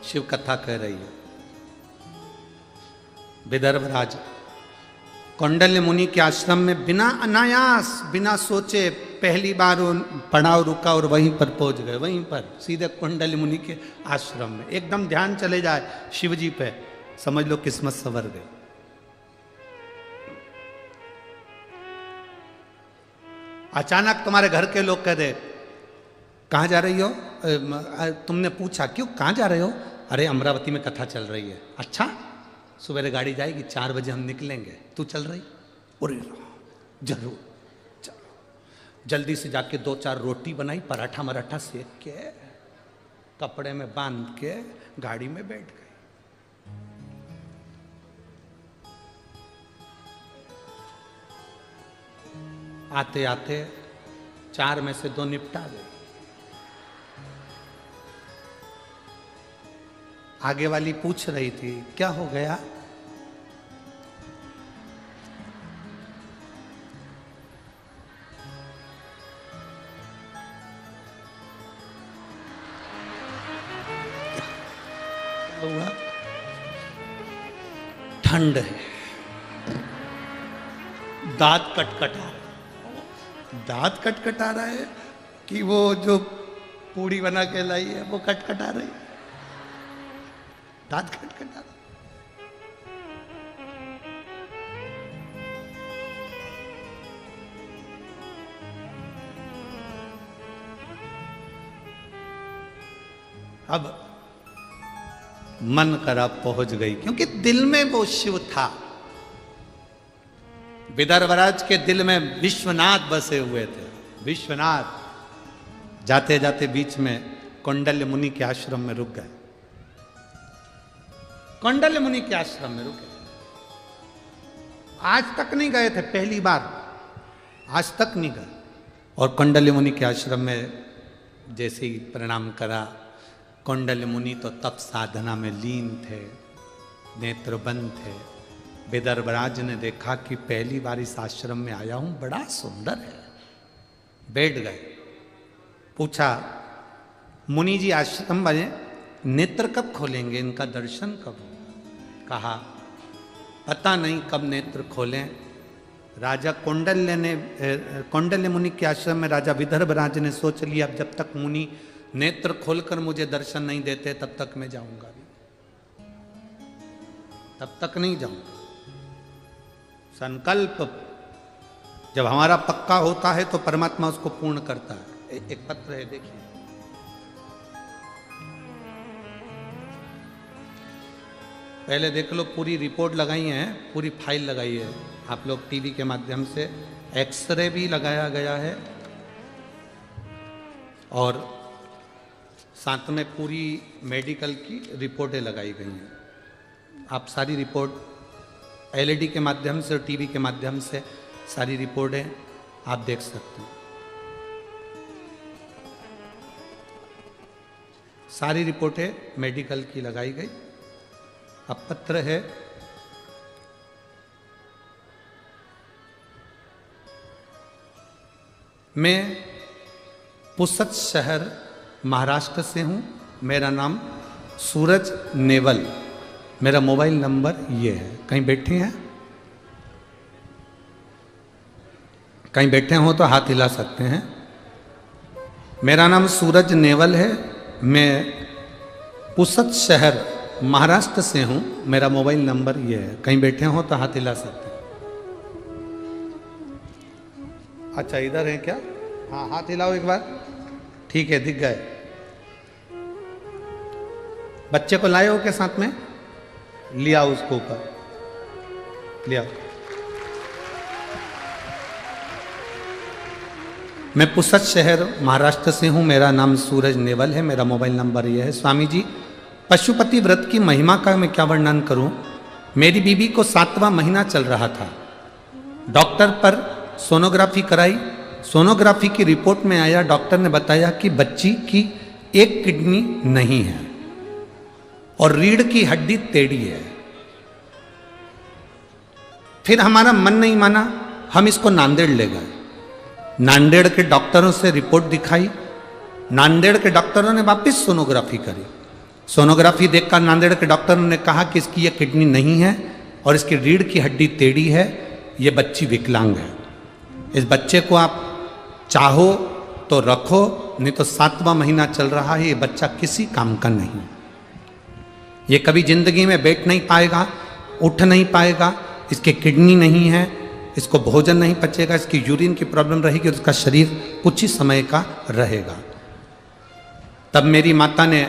शिव कथा कह रही है। विदर्भराज कौंडल्य मुनि के आश्रम में बिना अनायास, बिना सोचे पहली बार पड़ाव रुका और वहीं पर पहुंच गए। वहीं पर सीधे कौंडल्य मुनि के आश्रम में एकदम ध्यान चले जाए शिव जी पे, समझ लो किस्मत संवर गई। अचानक तुम्हारे घर के लोग कह दे, कहाँ जा रही हो? तुमने पूछा क्यों, कहाँ जा रहे हो? अरे अमरावती में कथा चल रही है। अच्छा, सुबह गाड़ी जाएगी, 4 बजे हम निकलेंगे, तू चल रही? अरे जरूर चलो। जल्दी से जाके 2-4 रोटी बनाई, पराठा मराठा सेक के कपड़े में बांध के गाड़ी में बैठ गई। आते आते 4 में से 2 निपटा गए। आगे वाली पूछ रही थी, क्या हो गया? क्या हुआ? ठंड है, दांत कटकटा रहा है। दांत कटकटा रहा है कि वो जो पूड़ी बना के लाई है वो कटकटा रही है? दांत खटखटा। अब मन करा पहुंच गई, क्योंकि दिल में वो शिव था। विदर्भराज के दिल में विश्वनाथ बसे हुए थे। विश्वनाथ जाते जाते बीच में कौंडल्य मुनि के आश्रम में रुक गए। कौंडल्य मुनि के आश्रम में रुके। आज तक नहीं गए थे, पहली बार आज तक नहीं गए। और कौंडल्य मुनि के आश्रम में जैसे ही प्रणाम करा, कौंडल्य मुनि तो तप साधना में लीन थे, नेत्र बंद थे। विदर्भराज ने देखा कि पहली बार इस आश्रम में आया हूं, बड़ा सुंदर है। बैठ गए, पूछा मुनि जी आश्रम में नेत्र कब खोलेंगे, इनका दर्शन कब होगा? कहा पता नहीं कब नेत्र खोलें। राजा कौंडल्य मुनि के आश्रम में राजा विदर्भराज ने सोच लिया अब जब तक मुनि नेत्र खोलकर मुझे दर्शन नहीं देते तब तक मैं जाऊंगा भी, तब तक नहीं जाऊंगा। संकल्प जब हमारा पक्का होता है तो परमात्मा उसको पूर्ण करता है। एक पत्र है, देखिए। पहले देख लो, पूरी रिपोर्ट लगाई है, पूरी फाइल लगाई है। आप लोग टीवी के माध्यम से एक्सरे भी लगाया गया है और साथ में पूरी मेडिकल की रिपोर्टें लगाई गई हैं। आप सारी रिपोर्ट एलईडी के माध्यम से और टीवी के माध्यम से सारी रिपोर्टें आप देख सकते हैं। सारी रिपोर्टें मेडिकल की लगाई गई। अब पत्र है, मैं पुसद शहर महाराष्ट्र से हूं, मेरा नाम सूरज नेवल, मेरा मोबाइल नंबर ये है। कहीं बैठे हैं? कहीं बैठे हो तो हाथ हिला सकते हैं। मेरा नाम सूरज नेवल है, मैं पुसद शहर महाराष्ट्र से हूं, मेरा मोबाइल नंबर ये है। कहीं बैठे हो तो हाथ हिला सकते हैं। अच्छा इधर है क्या? हाँ हाथ हिलाओ एक बार। ठीक है, दिख गए। बच्चे को लाए हो के साथ में? लिया उसको ऊपर, लिया। मैं पुसद शहर महाराष्ट्र से हूं, मेरा नाम सूरज नेवल है, मेरा मोबाइल नंबर यह है। स्वामी जी, पशुपति व्रत की महिमा का मैं क्या वर्णन करूं। मेरी बीवी को 7वां महीना चल रहा था, डॉक्टर पर सोनोग्राफी कराई। सोनोग्राफी की रिपोर्ट में आया, डॉक्टर ने बताया कि बच्ची की एक किडनी नहीं है और रीढ़ की हड्डी टेढ़ी है। फिर हमारा मन नहीं माना, हम इसको नांदेड़ ले गए। नांदेड़ के डॉक्टरों से रिपोर्ट दिखाई, नांदेड़ के डॉक्टरों ने वापस सोनोग्राफी करी। सोनोग्राफी देखकर नांदेड़ के डॉक्टरों ने कहा कि इसकी ये किडनी नहीं है और इसकी रीढ़ की हड्डी टेढ़ी है, ये बच्ची विकलांग है। इस बच्चे को आप चाहो तो रखो, नहीं तो 7वां महीना चल रहा है, ये बच्चा किसी काम का नहीं। ये कभी जिंदगी में बैठ नहीं पाएगा, उठ नहीं पाएगा, इसके किडनी नहीं है, इसको भोजन नहीं पचेगा, इसकी यूरिन की प्रॉब्लम रहेगी और इसका शरीर कुछ ही समय का रहेगा। तब मेरी माता ने